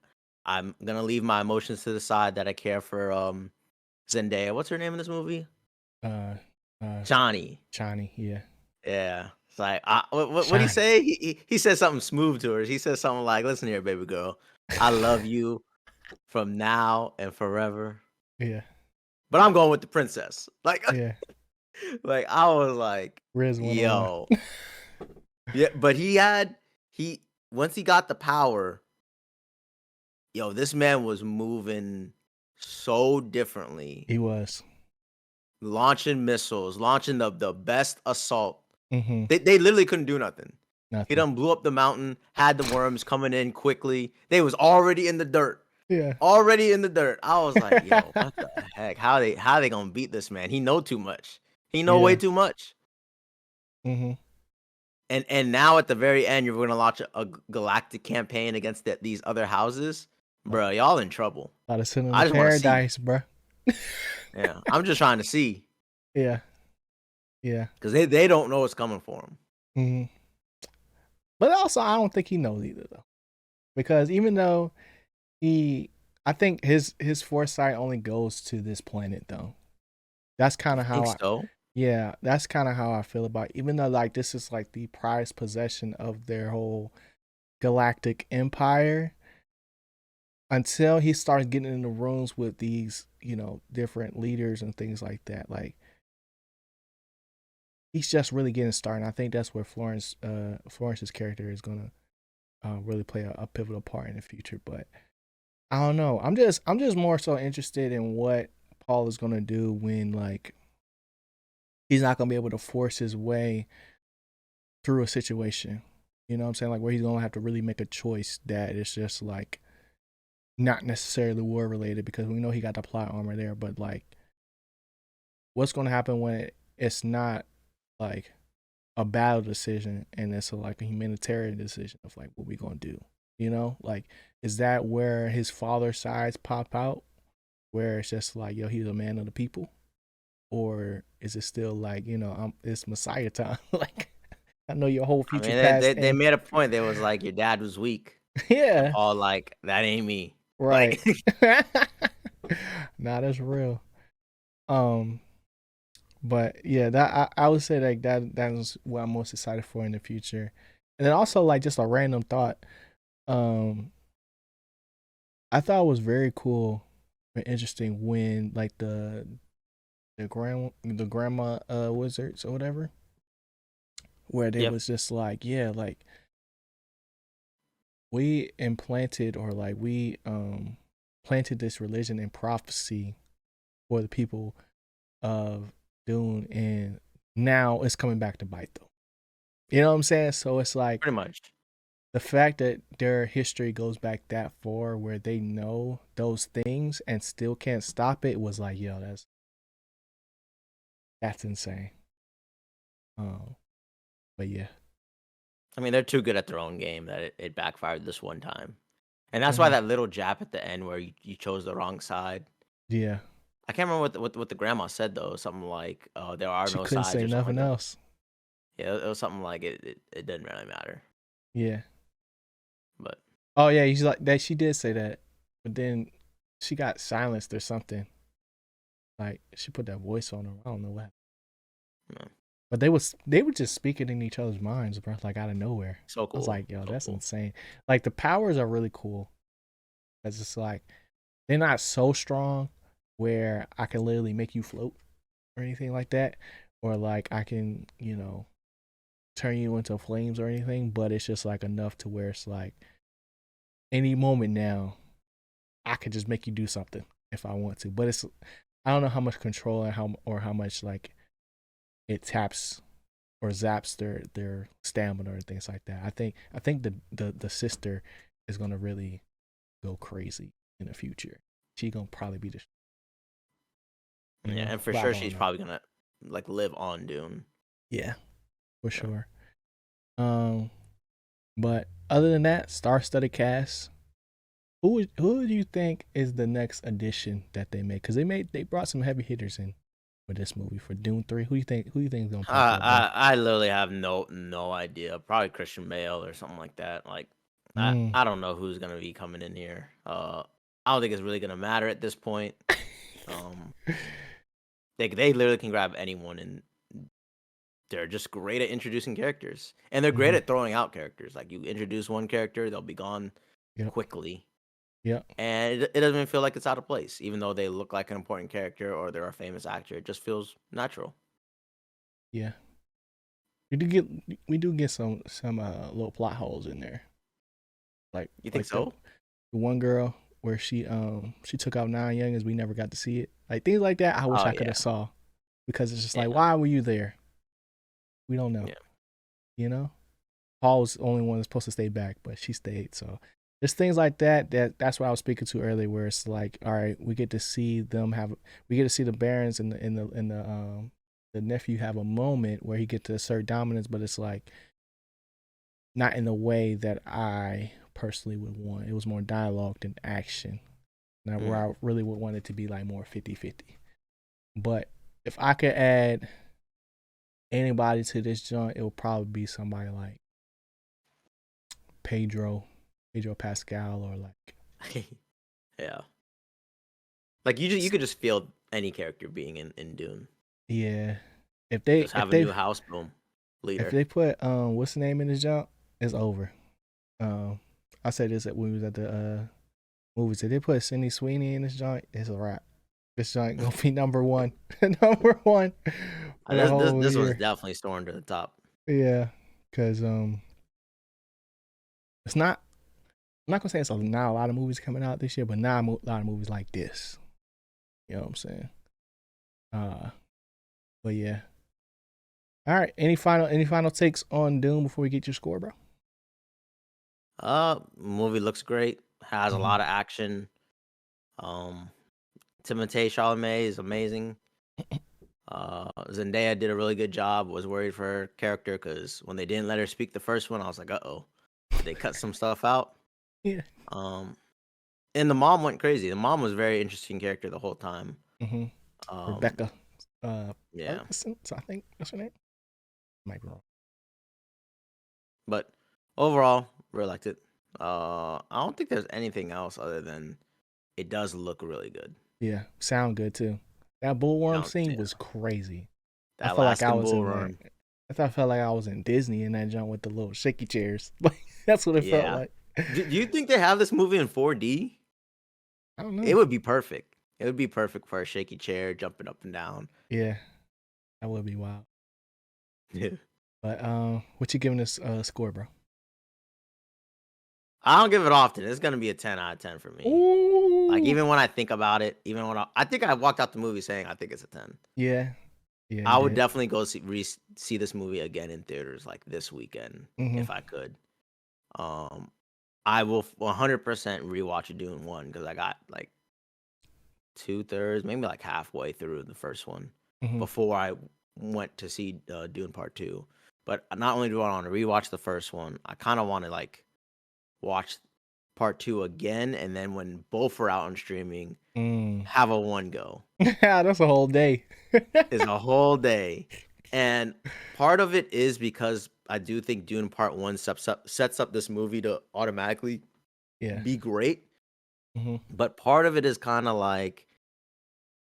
[SPEAKER 2] I'm gonna leave my emotions to the side that I care for Zendaya. What's her name in this movie?
[SPEAKER 1] Uh, uh,
[SPEAKER 2] Johnny.
[SPEAKER 1] Johnny, yeah,
[SPEAKER 2] Yeah. It's like, what do he
[SPEAKER 1] Johnny,
[SPEAKER 2] say? He says something smooth to her. He says something like, "Listen here, baby girl. I love you from now and forever."
[SPEAKER 1] yeah,
[SPEAKER 2] But I'm going with the princess. Like
[SPEAKER 1] yeah.
[SPEAKER 2] like I was like,
[SPEAKER 1] Riz 101.
[SPEAKER 2] "Yo." Yeah, but he once he got the power, yo, this man was moving so differently.
[SPEAKER 1] He was.
[SPEAKER 2] Launching missiles, launching the best assault.
[SPEAKER 1] hmm
[SPEAKER 2] They literally couldn't do nothing. He
[SPEAKER 1] Nothing.
[SPEAKER 2] done blew up the mountain, had the worms coming in quickly. They was already in the dirt.
[SPEAKER 1] Yeah.
[SPEAKER 2] Already in the dirt. I was like, "Yo, what the heck? How they gonna beat this man? He know too much. He know way
[SPEAKER 1] yeah.
[SPEAKER 2] too much."
[SPEAKER 1] hmm
[SPEAKER 2] And now at the very end, you're gonna launch a galactic campaign against these other houses, bro. Y'all in trouble.
[SPEAKER 1] About to send him to
[SPEAKER 2] I just want to see.
[SPEAKER 1] paradise, bro.
[SPEAKER 2] Yeah, I'm just trying to see
[SPEAKER 1] Yeah. Yeah.
[SPEAKER 2] because they don't know what's coming for them.
[SPEAKER 1] hmm But also, I don't think he knows either, though, because even though I think his foresight only goes to this planet, though. That's kind
[SPEAKER 2] You
[SPEAKER 1] of how
[SPEAKER 2] think
[SPEAKER 1] I.
[SPEAKER 2] so?
[SPEAKER 1] Yeah, that's kind of how I feel about it. Even though like this is like the prized possession of their whole galactic empire, until he starts getting in the rooms with these, different leaders and things like that, like he's just really getting started. And I think that's where Florence's character is gonna really play a pivotal part in the future. But I don't know. I'm just more so interested in what Paul is gonna do when like he's not gonna be able to force his way through a situation. You know what I'm saying? Like where he's gonna have to really make a choice that is just like not necessarily war related, because we know he got the plot armor there, but like what's gonna happen when it's not like a battle decision and it's like a humanitarian decision of like what we gonna do. Like is that where his father sides pop out, where it's just like yo he's a man of the people, or is it still like it's Messiah time? Like I know your whole
[SPEAKER 2] I
[SPEAKER 1] future
[SPEAKER 2] mean, they
[SPEAKER 1] past
[SPEAKER 2] they, they
[SPEAKER 1] and
[SPEAKER 2] made a point. They was like, your dad was weak, and
[SPEAKER 1] yeah,
[SPEAKER 2] Paul like that ain't me.
[SPEAKER 1] right.
[SPEAKER 2] Like,
[SPEAKER 1] Nah, that's real. Um, but yeah, that I would say like that is what I'm most excited for in the future. And then also like just a random thought. Um, I thought it was very cool and interesting when like the grandma wizards or whatever, where they
[SPEAKER 2] yep,
[SPEAKER 1] was just like, yeah, like we implanted or like we planted this religion and prophecy for the people of Dune, and now it's coming back to bite them. You know what I'm saying? So it's like
[SPEAKER 2] pretty much.
[SPEAKER 1] the fact that their history goes back that far where they know those things and still can't stop it was like, yo, that's insane. Um, but yeah.
[SPEAKER 2] I mean, they're too good at their own game that it backfired this one time, and that's why
[SPEAKER 1] Mhm.
[SPEAKER 2] that little jab at the end where you chose the wrong side.
[SPEAKER 1] Yeah.
[SPEAKER 2] I can't remember what the grandma said though. Something like, "Oh, there are
[SPEAKER 1] She
[SPEAKER 2] no
[SPEAKER 1] couldn't
[SPEAKER 2] sides"
[SPEAKER 1] say
[SPEAKER 2] or something
[SPEAKER 1] nothing
[SPEAKER 2] like that.
[SPEAKER 1] else.
[SPEAKER 2] Yeah, it was something like it didn't really matter.
[SPEAKER 1] Yeah.
[SPEAKER 2] But
[SPEAKER 1] Oh yeah, he's like that. She did say that, but then she got silenced or something. Like she put that voice on her. I don't know what.
[SPEAKER 2] no,
[SPEAKER 1] But they were just speaking in each other's minds, bro. Like out of nowhere.
[SPEAKER 2] so
[SPEAKER 1] I was
[SPEAKER 2] cool,
[SPEAKER 1] like, yo,
[SPEAKER 2] so
[SPEAKER 1] that's
[SPEAKER 2] cool.
[SPEAKER 1] insane. Like the powers are really cool. Cause it's like they're not so strong where I can literally make you float or anything like that, or like I can turn you into flames or anything. But it's just like enough to where it's like any moment now I could just make you do something if I want to. But it's I don't know how much control and how much like it taps or zaps their stamina or things like that. I think the sister is gonna really go crazy in the future. She gonna probably be
[SPEAKER 2] Yeah, and for
[SPEAKER 1] but I
[SPEAKER 2] sure
[SPEAKER 1] don't
[SPEAKER 2] she's
[SPEAKER 1] know.
[SPEAKER 2] probably gonna like live on Dune.
[SPEAKER 1] Yeah, for
[SPEAKER 2] Yeah.
[SPEAKER 1] sure. Um, but other than that, star-studded cast. Who do you think is the next addition that they make? Because they brought some heavy hitters in for this movie for Dune 3. Who do you think is gonna pop up, bro?
[SPEAKER 2] I literally have no idea. Probably Christian Bale or something like that. Like I
[SPEAKER 1] Mm.
[SPEAKER 2] I don't know who's gonna be coming in here. I don't think it's really gonna matter at this point. Um, they literally can grab anyone, and they're just great at introducing characters, and they're great
[SPEAKER 1] Hmm.
[SPEAKER 2] at throwing out characters. Like you introduce one character, they'll be gone
[SPEAKER 1] Yep.
[SPEAKER 2] quickly,
[SPEAKER 1] Yep.
[SPEAKER 2] and it doesn't even feel like it's out of place, even though they look like an important character or they're a famous actor. It just feels natural.
[SPEAKER 1] Yeah. We do get some little plot holes in there. Like
[SPEAKER 2] You think
[SPEAKER 1] like the
[SPEAKER 2] so?
[SPEAKER 1] one girl where she took out 9 youngins, we never got to see it. Like things like that I wish
[SPEAKER 2] Oh
[SPEAKER 1] I could
[SPEAKER 2] yeah,
[SPEAKER 1] have saw, because it's just like
[SPEAKER 2] yeah,
[SPEAKER 1] why were you there? We don't know.
[SPEAKER 2] yeah.
[SPEAKER 1] You know? Paul was the only one that's supposed to stay back, but she stayed. So there's things like that's what I was speaking to earlier, where it's like, all right, we get to see the Barons and the nephew have a moment where he get to assert dominance, but it's like not in the way that I personally would want. It was more dialogue than action. Now where
[SPEAKER 2] Mm.
[SPEAKER 1] I really would want it to be like more 50-50. But if I could add anybody to this joint, it would probably be somebody like Pedro, Pedro Pascal, or like
[SPEAKER 2] Yeah. Like you could just feel any character being in Dune.
[SPEAKER 1] yeah, If they
[SPEAKER 2] Just
[SPEAKER 1] if
[SPEAKER 2] have a
[SPEAKER 1] they
[SPEAKER 2] new house boom
[SPEAKER 1] if
[SPEAKER 2] leader.
[SPEAKER 1] they put what's the name in this jump, it's over. Um, I said this when we was at the movies. If they put Sydney Sweeney in this joint, it's a wrap. This joint gonna be number one, number one for the whole
[SPEAKER 2] This was
[SPEAKER 1] year.
[SPEAKER 2] definitely soaring to the top.
[SPEAKER 1] Yeah, because it's not. I'm not gonna say it's not a lot of movies coming out this year, but not a lot of movies like this. You know what I'm saying? Uh, but yeah. All right. Any final takes on Doom before we get your score, bro?
[SPEAKER 2] Movie looks great. Has a
[SPEAKER 1] Mm-hmm.
[SPEAKER 2] lot of action. Um, Timothée Chalamet is amazing. Zendaya did a really good job. Was worried for her character because when they didn't let her speak the first one, I was like, "Uh-oh, did they cut some stuff out?"
[SPEAKER 1] Yeah.
[SPEAKER 2] Um, and the mom went crazy. The mom was a very interesting character the whole time.
[SPEAKER 1] Mm-hmm.
[SPEAKER 2] Um,
[SPEAKER 1] Rebecca,
[SPEAKER 2] yeah,
[SPEAKER 1] Ferguson. So I think that's her name. Might be wrong.
[SPEAKER 2] but overall, really liked it. I don't think there's anything else other than it does look really good.
[SPEAKER 1] Yeah. Sound good too. That bullworm
[SPEAKER 2] Sounds
[SPEAKER 1] scene
[SPEAKER 2] yeah,
[SPEAKER 1] was crazy. I
[SPEAKER 2] that
[SPEAKER 1] felt like I
[SPEAKER 2] Alaskan
[SPEAKER 1] was
[SPEAKER 2] bull
[SPEAKER 1] in
[SPEAKER 2] run.
[SPEAKER 1] like. I felt like I was in Disney in that jump with the little shaky chairs. Like that's what it felt
[SPEAKER 2] Yeah.
[SPEAKER 1] like.
[SPEAKER 2] Do you think they have this movie in 4D?
[SPEAKER 1] I don't know.
[SPEAKER 2] It would be perfect. It would be perfect for a shaky chair jumping up and down.
[SPEAKER 1] Yeah, that would be wild.
[SPEAKER 2] Yeah.
[SPEAKER 1] But what you giving this score, bro?
[SPEAKER 2] I don't give it often. It's gonna be a 10 out of 10 for me. Like
[SPEAKER 1] Ooh.
[SPEAKER 2] even when I think about it, even when I think I walked out the movie saying I think it's a 10.
[SPEAKER 1] Yeah. Yeah, you
[SPEAKER 2] I would
[SPEAKER 1] did.
[SPEAKER 2] definitely go see this movie again in theaters like this weekend
[SPEAKER 1] Mm-hmm.
[SPEAKER 2] if I could. Um, I will 100% rewatch Dune 1 because I got like 2/3, maybe like halfway through the first one
[SPEAKER 1] Mm-hmm.
[SPEAKER 2] before I went to see Dune Part 2. But not only do I want to rewatch the first one, I kind of want to like watch Part 2 again, and then when both are out on streaming,
[SPEAKER 1] Mm.
[SPEAKER 2] have a one go.
[SPEAKER 1] Yeah, that's a whole day.
[SPEAKER 2] Is a whole day. And part of it is because I do think Dune Part 1 sets up this movie to automatically
[SPEAKER 1] Yeah.
[SPEAKER 2] be great.
[SPEAKER 1] Mm-hmm.
[SPEAKER 2] But part of it is kind of like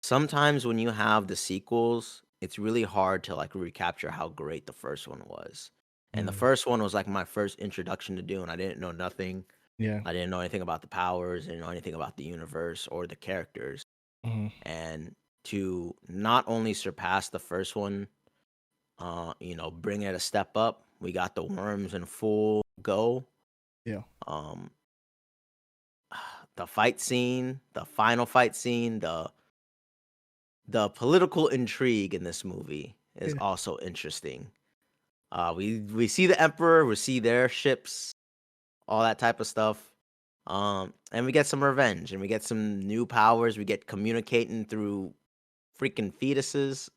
[SPEAKER 2] sometimes when you have the sequels, it's really hard to like recapture how great the first one was. And the
[SPEAKER 1] Mm.
[SPEAKER 2] first one was like my first introduction to Dune. I didn't know nothing.
[SPEAKER 1] Yeah.
[SPEAKER 2] I didn't know anything about the powers, didn't know anything about the universe or the characters.
[SPEAKER 1] Mm-hmm.
[SPEAKER 2] And to not only surpass the first one, bring it a step up. We got the worms in full go.
[SPEAKER 1] Yeah.
[SPEAKER 2] Um, the fight scene, the final fight scene, the political intrigue in this movie is
[SPEAKER 1] Yeah.
[SPEAKER 2] also interesting. We see the Emperor, we see their ships, all that type of stuff. And we get some revenge, and we get some new powers. We get communicating through freaking fetuses.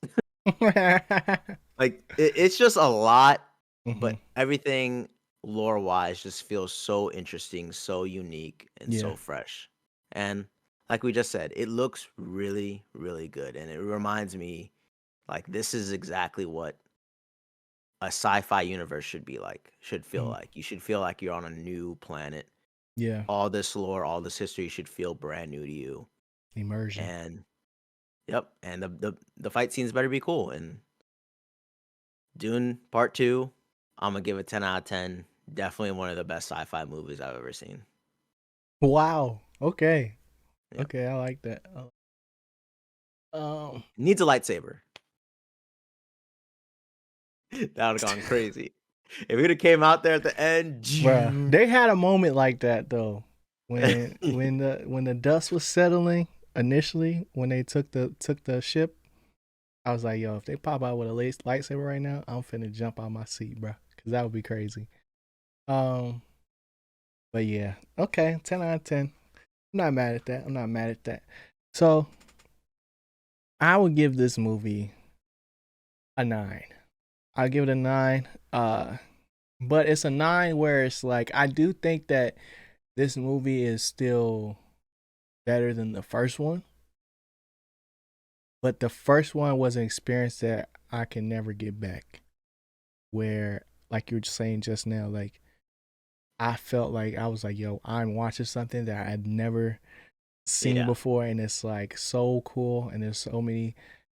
[SPEAKER 2] Like it's just a lot,
[SPEAKER 1] Mm-hmm.
[SPEAKER 2] but everything lore wise just feels so interesting, so unique, and
[SPEAKER 1] Yeah.
[SPEAKER 2] so fresh. And like we just said, it looks really, really good, and it reminds me like this is exactly what a sci-fi universe should be like, should feel
[SPEAKER 1] Mm-hmm.
[SPEAKER 2] like. You should feel like you're on a new planet.
[SPEAKER 1] Yeah.
[SPEAKER 2] All this lore, all this history should feel brand new to you.
[SPEAKER 1] Immersion.
[SPEAKER 2] And yep, and the fight scenes better be cool. And Dune Part 2, I'm gonna give it 10 out of 10. Definitely one of the best sci-fi movies I've ever seen.
[SPEAKER 1] Wow. Okay.
[SPEAKER 2] Yep.
[SPEAKER 1] Okay, I like that.
[SPEAKER 2] Needs a lightsaber. That would have gone crazy. If it would have came out there at the end,
[SPEAKER 1] Bruh, they had a moment like that though, when the dust was settling initially when they took the ship. I was like, yo, if they pop out with a lightsaber right now, I'm finna jump out my seat, bro, because that would be crazy. Um, but yeah, okay, 10 out of 10. I'm not mad at that. I'm not mad at that. So I would give this movie a 9. I'll give it a 9. But it's a 9 where it's like I do think that this movie is still better than the first one. But the first one was an experience that I can never get back. Where, like you were just saying just now, like I felt like I was like, yo, I'm watching something that I'd never seen
[SPEAKER 2] yeah.
[SPEAKER 1] before, and it's like so cool, and there's so many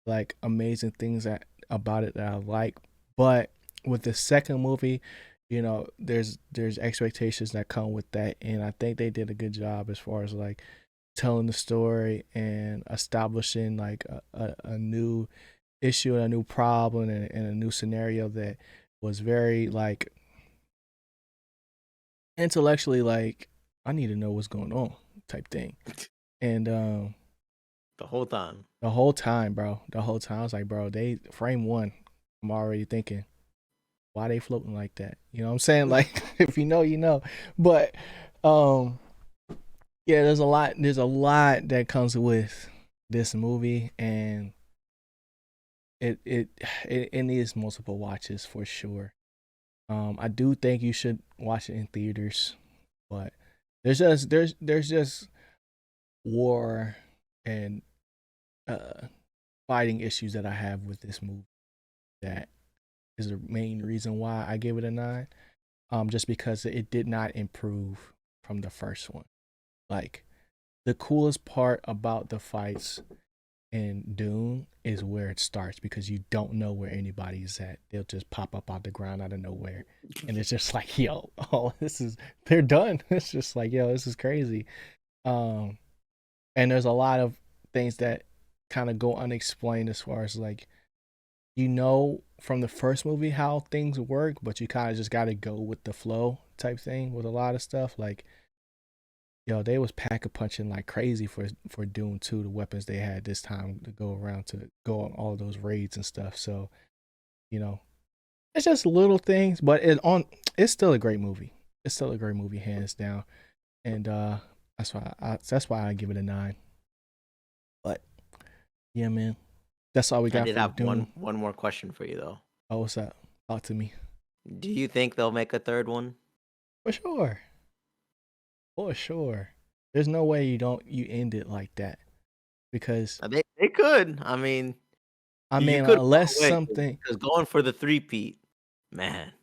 [SPEAKER 1] like amazing things that about it that I like. But with the second movie, there's expectations that come with that, and I think they did a good job as far as like telling the story and establishing like a new issue and a new problem and a new scenario that was very like intellectually like I need to know what's going on type thing. And
[SPEAKER 2] The whole time.
[SPEAKER 1] the whole time, bro, I was like, bro, they frame one, I'm already thinking, why they floating like that? You know what I'm saying? Like if you know, you know. But um yeah, there's a lot that comes with this movie, and it needs multiple watches for sure. I do think you should watch it in theaters, but there's just war and uh fighting issues that I have with this movie that is the main reason why I gave it a 9. Just because it did not improve from the first one. Like the coolest part about the fights in Dune is where it starts because you don't know where anybody is at. They'll just pop up out the ground out of nowhere. And it's just like, yo, oh, they're done. It's just like, yo, this is crazy. Um, and there's a lot of things that kind of go unexplained as far as like, from the first movie how things work, but you kind of just got to go with the flow type thing with a lot of stuff. Like, yo, they was pack a punching like crazy for Dune 2, the weapons they had this time to go around to go on all those raids and stuff. So, you know, it's just little things, but it's still a great movie. It's still a great movie, hands down. And that's why I give it a 9. But yeah, man. That's all we
[SPEAKER 2] I
[SPEAKER 1] got
[SPEAKER 2] did
[SPEAKER 1] for
[SPEAKER 2] have
[SPEAKER 1] Dune.
[SPEAKER 2] one more question for you though.
[SPEAKER 1] Oh, what's up? Talk to me.
[SPEAKER 2] Do you think they'll make a third one?
[SPEAKER 1] For sure. For sure. There's no way you end it like that. Because
[SPEAKER 2] They could. I mean,
[SPEAKER 1] I
[SPEAKER 2] you
[SPEAKER 1] mean,
[SPEAKER 2] could go
[SPEAKER 1] unless
[SPEAKER 2] away
[SPEAKER 1] something,
[SPEAKER 2] because going for the three-peat, man.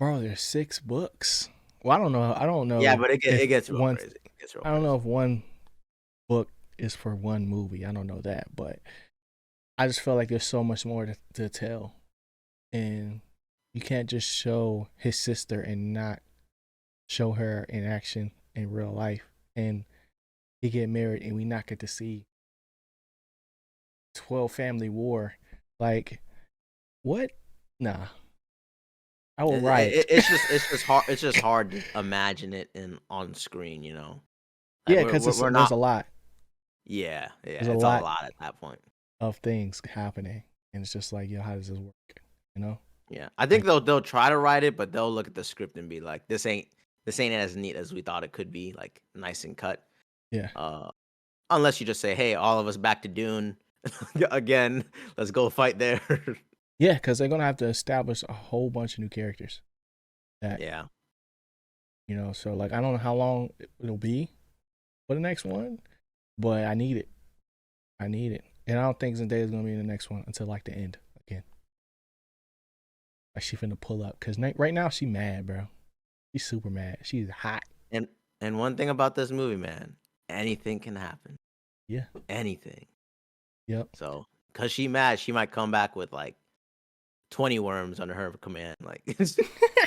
[SPEAKER 1] bro, there's 6 books. Well, I don't
[SPEAKER 2] Yeah,
[SPEAKER 1] know
[SPEAKER 2] but it
[SPEAKER 1] if
[SPEAKER 2] gets real
[SPEAKER 1] one
[SPEAKER 2] crazy. It gets real
[SPEAKER 1] I don't know
[SPEAKER 2] crazy.
[SPEAKER 1] if one book is for one movie. I don't know that, but I just feel like there's so much more to tell. And you can't just show his sister and not show her in action in real life. And he get married and we not get to see 12 family war. Like, what? Nah. I will riot.
[SPEAKER 2] It's just hard to imagine it in on screen. Like
[SPEAKER 1] Yeah, because
[SPEAKER 2] we're
[SPEAKER 1] there's
[SPEAKER 2] not.
[SPEAKER 1] a lot.
[SPEAKER 2] Yeah,
[SPEAKER 1] There's a
[SPEAKER 2] it's a
[SPEAKER 1] lot
[SPEAKER 2] lot at that point.
[SPEAKER 1] of things happening. And it's just like, yo, how does this work? You know?
[SPEAKER 2] Yeah, I think
[SPEAKER 1] Like,
[SPEAKER 2] they'll try to write it, but they'll look at the script and be like, this ain't as neat as we thought it could be, like nice and cut.
[SPEAKER 1] yeah.
[SPEAKER 2] Uh, unless you just say, hey, all of us back to Dune again. Let's go fight there.
[SPEAKER 1] Yeah, because they're gonna have to establish a whole bunch of new characters. That
[SPEAKER 2] Yeah,
[SPEAKER 1] so like I don't know how long it'll be for the next one, but I need it. I need it, and I don't think Zendaya's gonna be in the next one until like the end again. Like she finna pull up because right now she mad, bro. She's super mad. She's hot.
[SPEAKER 2] and one thing about this movie, man, anything can happen.
[SPEAKER 1] Yeah.
[SPEAKER 2] Anything.
[SPEAKER 1] Yep.
[SPEAKER 2] So, cause she mad, she might come back with like 20 worms under her command. Like,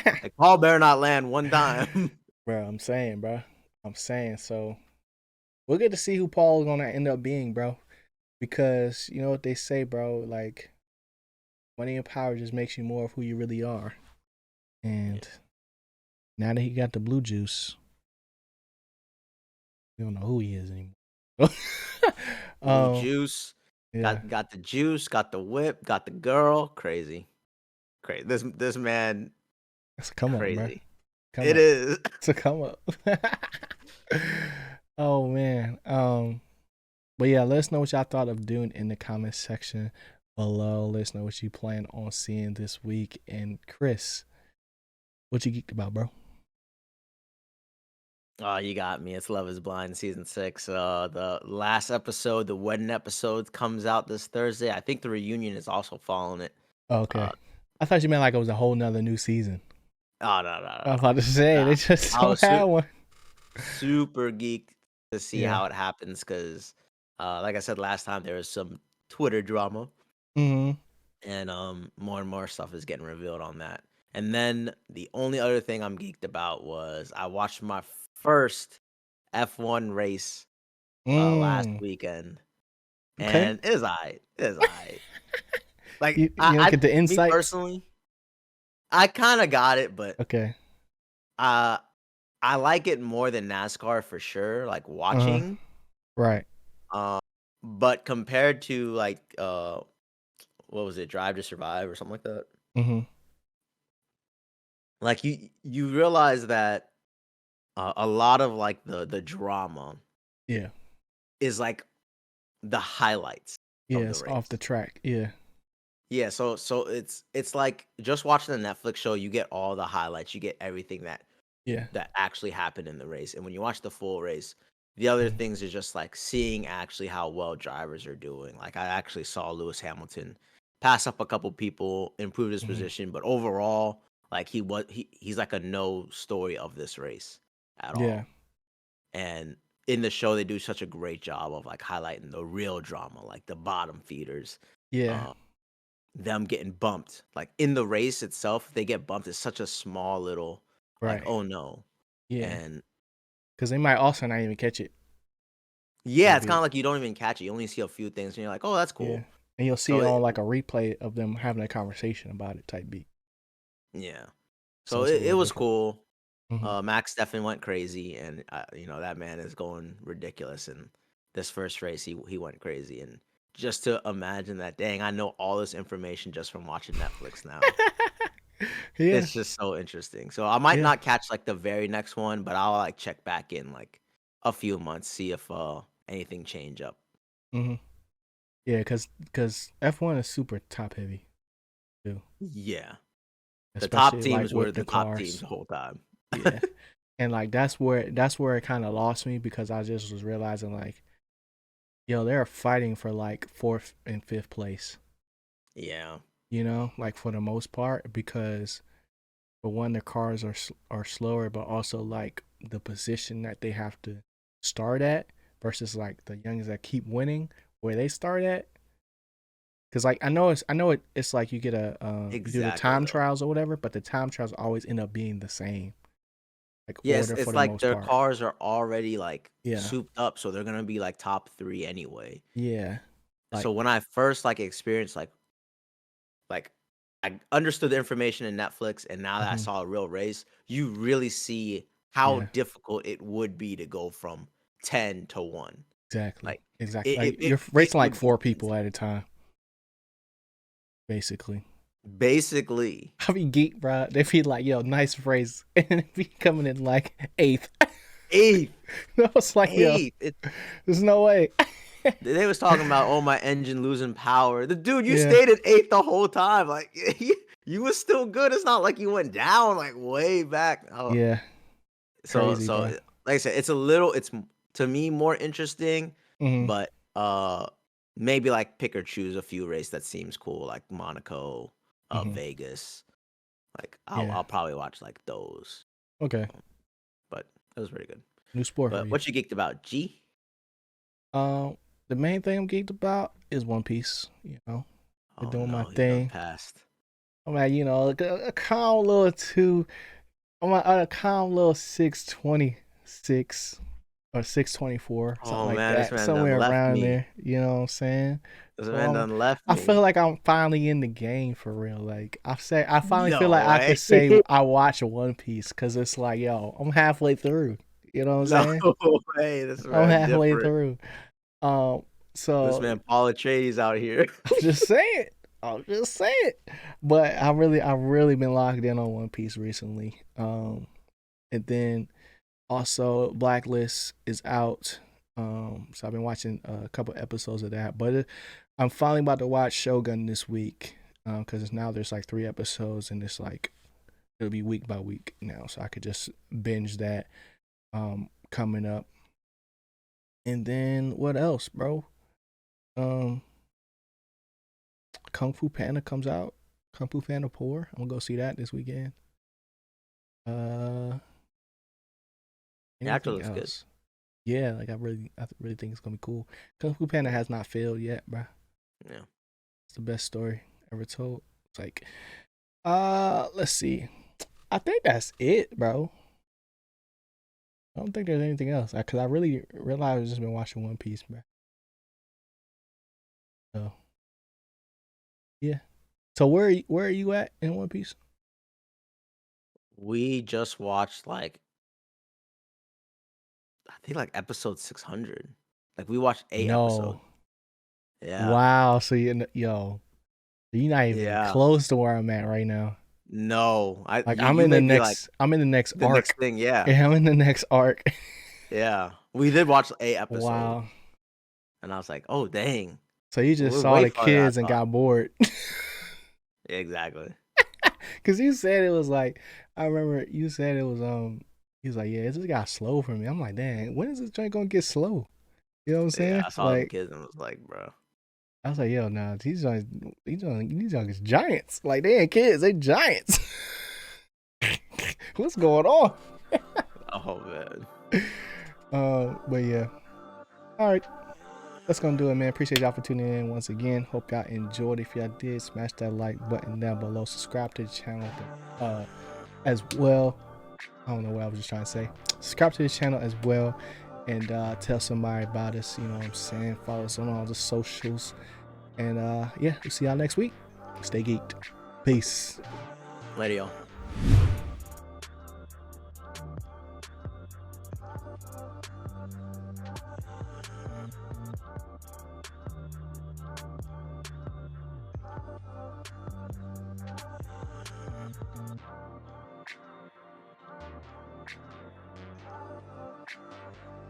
[SPEAKER 2] like Paul better not land one time.
[SPEAKER 1] Bro, I'm saying, bro. I'm saying. So we'll get to see who Paul is gonna end up being, bro. Because you know what they say, bro. Like money and power just makes you more of who you really are. And now that he got the blue juice, we don't know who he is anymore.
[SPEAKER 2] Blue
[SPEAKER 1] um,
[SPEAKER 2] juice,
[SPEAKER 1] yeah,
[SPEAKER 2] got the juice, got the whip, got the girl. Crazy, crazy. This man,
[SPEAKER 1] it's a come up, bro.
[SPEAKER 2] crazy.
[SPEAKER 1] Come
[SPEAKER 2] It
[SPEAKER 1] up.
[SPEAKER 2] is.
[SPEAKER 1] It's a come up. Oh man. But yeah, let us know what y'all thought of Dune in the comments section below. Let us know what you plan on seeing this week. And Chris, what you geeked about, bro?
[SPEAKER 2] Oh, you got me. It's Love Is Blind season 6. The last episode, the wedding episode, comes out this Thursday. I think the reunion is also following it.
[SPEAKER 1] Oh,
[SPEAKER 2] Uh,
[SPEAKER 1] okay. I thought you meant like it was a whole nother new season.
[SPEAKER 2] oh no, no, no,
[SPEAKER 1] I was
[SPEAKER 2] no.
[SPEAKER 1] about to say
[SPEAKER 2] Nah,
[SPEAKER 1] they just
[SPEAKER 2] I
[SPEAKER 1] don't
[SPEAKER 2] was
[SPEAKER 1] have one.
[SPEAKER 2] super geeked to see
[SPEAKER 1] Yeah.
[SPEAKER 2] how it happens because, like I said last time, there was some Twitter drama.
[SPEAKER 1] Mm-hmm.
[SPEAKER 2] and more and more stuff is getting revealed on that. And then the only other thing I'm geeked about was I watched my first F1 race last
[SPEAKER 1] Mm.
[SPEAKER 2] weekend,
[SPEAKER 1] Okay.
[SPEAKER 2] and it is alright. It is alright. Like
[SPEAKER 1] You don't get the
[SPEAKER 2] me
[SPEAKER 1] insights.
[SPEAKER 2] personally, I kind of got it, but
[SPEAKER 1] Okay.
[SPEAKER 2] uh, I like it more than NASCAR for sure. Like
[SPEAKER 1] Uh huh.
[SPEAKER 2] watching,
[SPEAKER 1] Right.
[SPEAKER 2] um, but compared to like what was it, Drive to Survive or something like that?
[SPEAKER 1] Mhm.
[SPEAKER 2] Like you realize that a lot of like the drama
[SPEAKER 1] Yeah.
[SPEAKER 2] is like the highlights of the
[SPEAKER 1] Yes. Off the
[SPEAKER 2] race.
[SPEAKER 1] track. Yeah.
[SPEAKER 2] Yeah, so it's like just watching the Netflix show, you get all the highlights, you get everything
[SPEAKER 1] Yeah.
[SPEAKER 2] that actually happened in the race. And when you watch the full race, the other
[SPEAKER 1] Mhm.
[SPEAKER 2] things are just like seeing actually how well drivers are doing. Like I actually saw Lewis Hamilton pass up a couple people, improve his
[SPEAKER 1] Mhm.
[SPEAKER 2] position, but overall, like he's like a no story of this race at
[SPEAKER 1] Yeah.
[SPEAKER 2] all. And in the show, they do such a great job of like highlighting the real drama, like the bottom feeders,
[SPEAKER 1] Yeah.
[SPEAKER 2] uh, them getting bumped. Like in the race itself, they get bumped. It's such a small little, like,
[SPEAKER 1] Right.
[SPEAKER 2] oh no.
[SPEAKER 1] Yeah.
[SPEAKER 2] And
[SPEAKER 1] Because they might also not even catch it.
[SPEAKER 2] yeah,
[SPEAKER 1] Type
[SPEAKER 2] it's kind
[SPEAKER 1] beat.
[SPEAKER 2] of like you don't even catch it. You only see a few things, and you're like, oh, that's
[SPEAKER 1] Yeah.
[SPEAKER 2] cool.
[SPEAKER 1] And you'll see
[SPEAKER 2] So
[SPEAKER 1] it on like a replay of them having a conversation about it. Type beat.
[SPEAKER 2] yeah,
[SPEAKER 1] So
[SPEAKER 2] so
[SPEAKER 1] it's a
[SPEAKER 2] it
[SPEAKER 1] little
[SPEAKER 2] was
[SPEAKER 1] different.
[SPEAKER 2] cool.
[SPEAKER 1] Mhm.
[SPEAKER 2] Max Steffen went crazy, and that man is going ridiculous. And this first race, he went crazy, and just to imagine that, dang, I know all this information just from watching Netflix now.
[SPEAKER 1] Yeah.
[SPEAKER 2] It's just so interesting. So I might
[SPEAKER 1] Yeah.
[SPEAKER 2] not catch like the very next one, but I'll like check back in like a few months, see if anything change up.
[SPEAKER 1] Mhm. Yeah. Because F1 is super top heavy too,
[SPEAKER 2] Yeah, the top
[SPEAKER 1] especially like
[SPEAKER 2] teams were
[SPEAKER 1] with
[SPEAKER 2] the
[SPEAKER 1] the
[SPEAKER 2] top teams
[SPEAKER 1] cars.
[SPEAKER 2] the whole time.
[SPEAKER 1] Yeah. And like that's where it kind of lost me because I just was realizing like, yo, they're fighting for like fourth and fifth place.
[SPEAKER 2] Yeah.
[SPEAKER 1] Like for the most part because for one, the cars are slower, but also like the position that they have to start at versus like the youngins that keep winning where they start at. Cause like it's like you get you do the
[SPEAKER 2] Exactly
[SPEAKER 1] time
[SPEAKER 2] though.
[SPEAKER 1] trials or whatever, but the time trials always end up being the same like
[SPEAKER 2] Yes,
[SPEAKER 1] order for
[SPEAKER 2] it's
[SPEAKER 1] the
[SPEAKER 2] like
[SPEAKER 1] most
[SPEAKER 2] their
[SPEAKER 1] part.
[SPEAKER 2] cars are already like
[SPEAKER 1] Yeah,
[SPEAKER 2] souped up, so they're gonna be like top 3 anyway.
[SPEAKER 1] yeah, like
[SPEAKER 2] So when I first like experienced like I understood the information in Netflix, and now that I
[SPEAKER 1] mhm,
[SPEAKER 2] saw a real race, you really see how
[SPEAKER 1] yeah,
[SPEAKER 2] difficult it would be to go from 10 to 1.
[SPEAKER 1] exactly,
[SPEAKER 2] Like
[SPEAKER 1] exactly.
[SPEAKER 2] it
[SPEAKER 1] Like
[SPEAKER 2] it it,
[SPEAKER 1] you're
[SPEAKER 2] it
[SPEAKER 1] racing like
[SPEAKER 2] would be
[SPEAKER 1] four people
[SPEAKER 2] easy.
[SPEAKER 1] at a time, basically.
[SPEAKER 2] Basically,
[SPEAKER 1] I be geek, bro. They be like, "Yo, nice race," and then be coming in like eighth.
[SPEAKER 2] 8th,
[SPEAKER 1] I was like, "Yo,
[SPEAKER 2] 8th.
[SPEAKER 1] there's no way."
[SPEAKER 2] They was talking about, "Oh, my engine losing power." The dude, you
[SPEAKER 1] Yeah,
[SPEAKER 2] stayed at 8th the whole time. Like you was still good. It's not like you went down like way back. Oh,
[SPEAKER 1] yeah,
[SPEAKER 2] so
[SPEAKER 1] crazy,
[SPEAKER 2] so
[SPEAKER 1] bro.
[SPEAKER 2] like I said, it's a little to me more interesting,
[SPEAKER 1] Hmm.
[SPEAKER 2] but maybe like pick or choose a few races that seems cool, like Monaco,
[SPEAKER 1] Hmm.
[SPEAKER 2] Vegas. Like I'll
[SPEAKER 1] Yeah.
[SPEAKER 2] I'll probably watch like those.
[SPEAKER 1] Okay.
[SPEAKER 2] Um, but it was pretty good.
[SPEAKER 1] New sport for
[SPEAKER 2] But
[SPEAKER 1] you.
[SPEAKER 2] what you geeked about? G?
[SPEAKER 1] Um, the main thing I'm geeked about is One Piece. Been
[SPEAKER 2] Oh
[SPEAKER 1] doing my
[SPEAKER 2] no, he done
[SPEAKER 1] thing.
[SPEAKER 2] passed.
[SPEAKER 1] I'm at a calm little two. I'm at a calm little 626 or 624, something
[SPEAKER 2] Oh
[SPEAKER 1] like
[SPEAKER 2] man, this
[SPEAKER 1] that,
[SPEAKER 2] man done
[SPEAKER 1] somewhere
[SPEAKER 2] left
[SPEAKER 1] around
[SPEAKER 2] me.
[SPEAKER 1] there. You know what I'm saying?
[SPEAKER 2] This
[SPEAKER 1] So
[SPEAKER 2] man done left
[SPEAKER 1] I feel
[SPEAKER 2] me.
[SPEAKER 1] like I'm finally in the game for real. Like I finally feel like
[SPEAKER 2] No
[SPEAKER 1] I
[SPEAKER 2] way.
[SPEAKER 1] could say I watch One Piece because it's like, yo, I'm halfway through. You know what I'm
[SPEAKER 2] No
[SPEAKER 1] saying?
[SPEAKER 2] way. This
[SPEAKER 1] I'm
[SPEAKER 2] man
[SPEAKER 1] halfway
[SPEAKER 2] different.
[SPEAKER 1] through. Um,
[SPEAKER 2] This
[SPEAKER 1] so
[SPEAKER 2] man Paul Atreides out here.
[SPEAKER 1] I'm just saying. I'm just saying. But I really been locked in on One Piece recently. And then also Blacklist is out. So I've been watching a couple episodes of that. But I'm finally about to watch Shogun this week. Because now there's like 3 episodes, and it's like it'll be week by week now, so I could just binge that. Coming up, and then what else, bro? Um, Kung Fu Panda comes out. Kung Fu Panda Poor. I'm gonna go see that this weekend. Uh,
[SPEAKER 2] The actor
[SPEAKER 1] anything
[SPEAKER 2] looks good.
[SPEAKER 1] else? Yeah, like I really think it's gonna be cool. Kung Fu Panda has not failed yet, bro.
[SPEAKER 2] Yeah.
[SPEAKER 1] It's the best story ever told. It's like, let's see. I think that's it, bro. I don't think there's anything else. Cause I really realized I've just been watching One Piece, bro. So yeah. So where are you at in One Piece?
[SPEAKER 2] We just watched like I think like episode 600. Like we watched 8 episodes.
[SPEAKER 1] No.
[SPEAKER 2] Yeah.
[SPEAKER 1] Wow. So you're not even
[SPEAKER 2] Yeah.
[SPEAKER 1] close to where I'm at right now.
[SPEAKER 2] No. I
[SPEAKER 1] Like
[SPEAKER 2] you you may be like
[SPEAKER 1] I'm in the next
[SPEAKER 2] the next
[SPEAKER 1] arc.
[SPEAKER 2] thing, yeah.
[SPEAKER 1] Yeah, I'm in the next arc.
[SPEAKER 2] Yeah. We did watch 8 episodes
[SPEAKER 1] Wow.
[SPEAKER 2] and I was like, "Oh, dang.
[SPEAKER 1] So you just
[SPEAKER 2] We're
[SPEAKER 1] saw
[SPEAKER 2] way
[SPEAKER 1] the
[SPEAKER 2] farther than I
[SPEAKER 1] kids and
[SPEAKER 2] thought."
[SPEAKER 1] got bored.
[SPEAKER 2] Exactly.
[SPEAKER 1] Cause you said it was like, I remember you said it was he was like, yeah, it just got slow for me. I'm like, dang, when is this joint gonna get slow? You know what I'm
[SPEAKER 2] Yeah,
[SPEAKER 1] saying?
[SPEAKER 2] I saw them
[SPEAKER 1] Like,
[SPEAKER 2] kids and was like, "Bro."
[SPEAKER 1] I was like, yo, nah, these joints giants. Like they ain't kids, they giants. What's going on?
[SPEAKER 2] Oh, man.
[SPEAKER 1] But yeah. All right. That's gonna do it, man. Appreciate y'all for tuning in once again. Hope y'all enjoyed. If y'all did, smash that like button down below. Subscribe to the channel as well. I don't know what I was just trying to say. Subscribe to the channel as well, and tell somebody about us. You know what I'm saying? Follow us on all the socials, and yeah, we'll see y'all next week. Stay geeked. Peace.
[SPEAKER 2] Later, y'all.